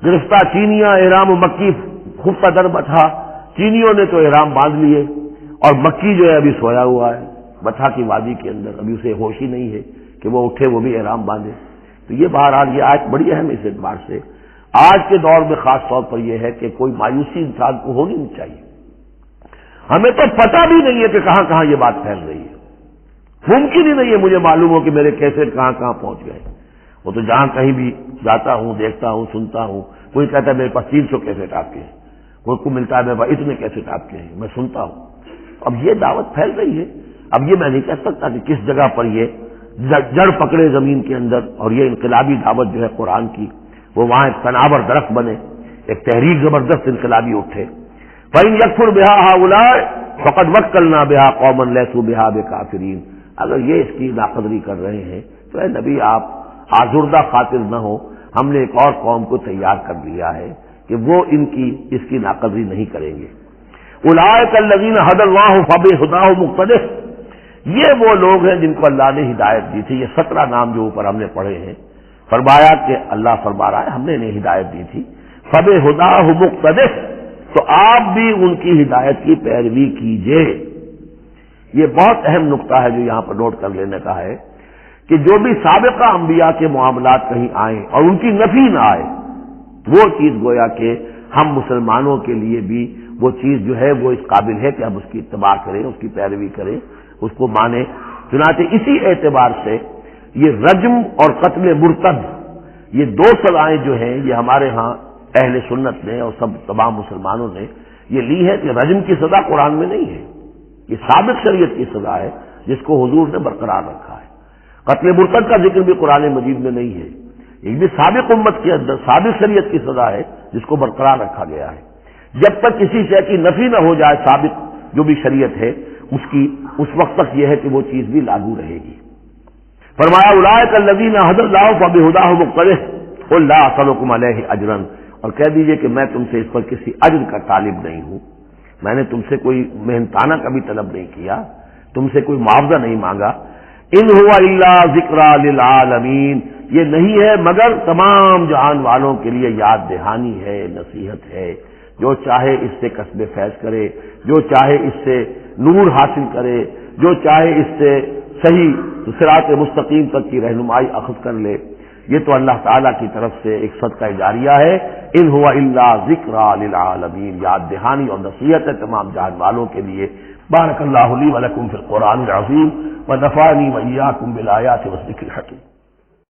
گرفتہ چینیاں احرام و مکی خفتہ در بٹھا، چینیوں نے تو احرام باندھ لیے، اور مکی جو ہے ابھی سویا ہوا ہے بٹھا کی وادی کے اندر، ابھی اسے ہوش ہی نہیں ہے کہ وہ اٹھے وہ بھی احرام باندھے۔ تو یہ بہرحال یہ آیت بڑی اہم ہے اس اعتبار سے، آج کے دور میں خاص طور پر یہ ہے کہ کوئی مایوسی انسان کو ہونی نہیں چاہیے۔ ہمیں تو پتہ بھی نہیں ہے کہ کہاں کہاں یہ بات پھیل رہی ہے، ممکن ہی نہیں ہے مجھے معلوم ہو کہ میرے کیسٹ کہاں کہاں پہنچ گئے۔ وہ تو جہاں کہیں بھی جاتا ہوں، دیکھتا ہوں، سنتا ہوں، کوئی کہتا ہے میرے پاس 300 کیسٹ آپ کے، وہ کو ملتا ہے میں اتنے کیسے آپ کے ہیں میں سنتا ہوں. اب یہ دعوت پھیل رہی ہے. اب یہ میں نہیں کہہ سکتا کہ کس جگہ پر یہ جڑ پکڑے زمین کے اندر اور یہ انقلابی دعوت جو ہے قرآن کی وہ وہاں ایک تناور درخت بنے, ایک تحریک زبردست انقلابی اٹھے. فَإِن يَكْفُرْ بِهَا هَؤُلَاءِ فَقَدْ وَكَّلْنَا بِهَا قَوْمًا لَيْسُوا بِهَا بِكَافِرِينَ. اگر یہ اس کی ناقدری کر رہے ہیں تو اے نبی آپ آزردہ خاطر نہ ہو, ہم نے ایک اور قوم کو تیار کر لیا ہے کہ وہ اس کی ناقدری نہیں کریں گے. اولئک الذین ھدی اللہ فبہداہ مقتدہ, یہ وہ لوگ ہیں جن کو اللہ نے ہدایت دی تھی. یہ 17 نام جو اوپر ہم نے پڑھے ہیں, فرمایا کہ اللہ فرما رہا ہے ہم نے انہیں ہدایت دی تھی. فبہداہ مقتدہ, تو آپ بھی ان کی ہدایت کی پیروی کیجئے. یہ بہت اہم نقطہ ہے جو یہاں پر نوٹ کر لینے کا ہے کہ جو بھی سابقہ انبیاء کے معاملات کہیں آئیں اور ان کی نفی نہ آئے, وہ چیز گویا کہ ہم مسلمانوں کے لیے بھی وہ چیز جو ہے وہ اس قابل ہے کہ ہم اس کی اتباع کریں, اس کی پیروی کریں, اس کو مانیں. چنانچہ اسی اعتبار سے یہ رجم اور قتل مرتد, یہ 2 سزائیں جو ہیں یہ ہمارے ہاں اہل سنت نے اور تمام مسلمانوں نے یہ لی ہے کہ رجم کی سزا قرآن میں نہیں ہے, یہ سابق شریعت کی سزا ہے جس کو حضور نے برقرار رکھا ہے. قتل مرتد کا ذکر بھی قرآن مجید میں نہیں ہے, یہ بھی سابق امت کے اندر سابق شریعت کی سزا ہے جس کو برقرار رکھا گیا ہے. جب تک کسی شے کی نفی نہ ہو جائے سابق جو بھی شریعت ہے اس کی, اس وقت تک یہ ہے کہ وہ چیز بھی لاگو رہے گی. فرمایا اولئک الذین ھدی اللہ فبہداہ مقتدہ قل لا اسألکم علیہ اجرا, اور کہہ دیجئے کہ میں تم سے اس پر کسی اجر کا طالب نہیں ہوں, میں نے تم سے کوئی محنتانہ کبھی طلب نہیں کیا, تم سے کوئی معاوضہ نہیں مانگا. ان هو الا ذکری للعالمین, یہ نہیں ہے مگر تمام جہان والوں کے لیے یاد دہانی ہے, نصیحت ہے. جو چاہے اس سے کسب فیض کرے, جو چاہے اس سے نور حاصل کرے, جو چاہے اس سے صحیح صراط مستقیم تک کی رہنمائی اخذ کر لے. یہ تو اللہ تعالیٰ کی طرف سے ایک صدقہ جاریہ ہے. ان هو الا ذکری للعالمین, یاد دہانی اور نصیحت ہے تمام جہان والوں کے لیے. بارک اللہ لی ولکم فی القرآن العظیم ونفعنی وإیاکم بالآیات والذکر الحکیم.